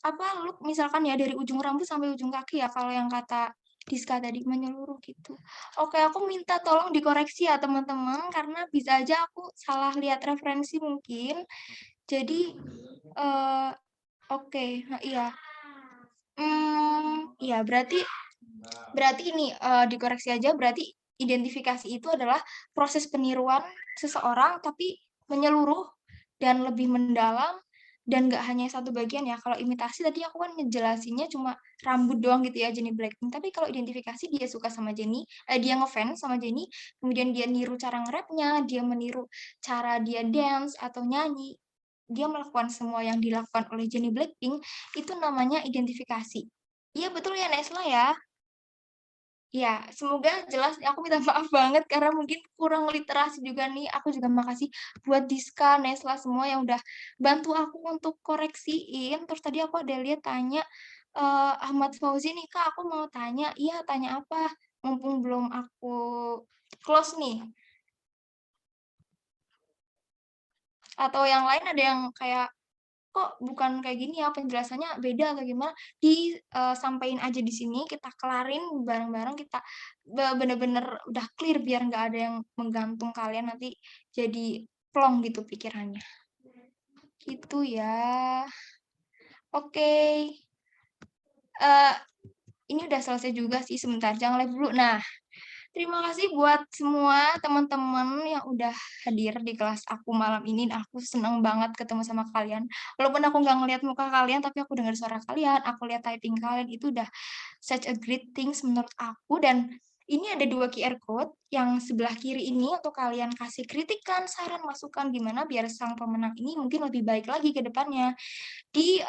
apa, look misalkan ya dari ujung rambut sampai ujung kaki ya kalau yang kata Diska tadi menyeluruh gitu. Oke, aku minta tolong dikoreksi ya teman-teman karena bisa aja aku salah lihat referensi mungkin. Jadi oke, nah, iya. Iya, berarti berarti ini dikoreksi aja, berarti identifikasi itu adalah proses peniruan seseorang tapi menyeluruh dan lebih mendalam dan nggak hanya satu bagian ya. Kalau imitasi tadi aku kan ngejelasinnya cuma rambut doang gitu ya Jennie Blackpink. Tapi kalau identifikasi dia suka sama Jennie, dia ngefans sama Jennie, kemudian dia niru cara nge-rapnya, dia meniru cara dia dance atau nyanyi, dia melakukan semua yang dilakukan oleh Jennie Blackpink, itu namanya identifikasi. Iya betul ya Nesla ya. Ya, semoga jelas. Aku minta maaf banget karena mungkin kurang literasi juga nih. Aku juga makasih buat Diska, Nesla semua yang udah bantu aku untuk koreksiin. Terus tadi aku ada lihat tanya Ahmad Fauzi nih Kak, aku mau tanya. Iya, tanya apa? Mumpung belum aku close nih. Atau yang lain ada yang kayak kok bukan kayak gini ya penjelasannya beda atau gimana disampaikan aja di sini kita kelarin bareng-bareng kita bener-bener udah clear biar nggak ada yang menggantung kalian nanti jadi plong gitu pikirannya gitu ya oke Eh, ini udah selesai juga sih sebentar jangan live dulu nah terima kasih buat semua teman-teman yang udah hadir di kelas aku malam ini. Aku seneng banget ketemu sama kalian. Walaupun aku nggak ngeliat muka kalian, tapi aku dengar suara kalian, aku lihat typing kalian, itu udah such a great things menurut aku. Dan ini ada 2 QR code yang sebelah kiri ini untuk kalian kasih kritikan, saran, masukan gimana biar sang pemenang ini mungkin lebih baik lagi ke depannya. Di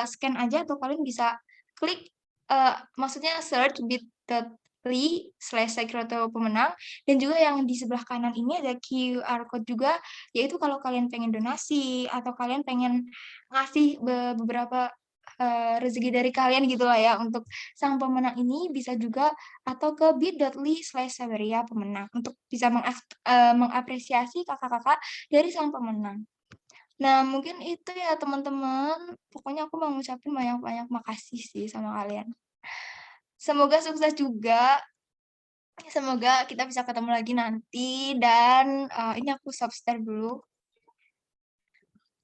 scan aja atau kalian bisa klik, maksudnya search bit.ly/Sekreto pemenang, dan juga yang di sebelah kanan ini ada QR code juga, yaitu kalau kalian pengen donasi atau kalian pengen ngasih beberapa rezeki dari kalian gitu lah ya untuk sang pemenang ini bisa juga, atau ke bit.ly/Saweria pemenang untuk bisa mengapresiasi kakak-kakak dari sang pemenang. Nah, mungkin itu ya teman-teman. Pokoknya aku mau ngucapin banyak-banyak makasih sih sama kalian. Semoga sukses juga. Semoga kita bisa ketemu lagi nanti dan ini aku stop share dulu.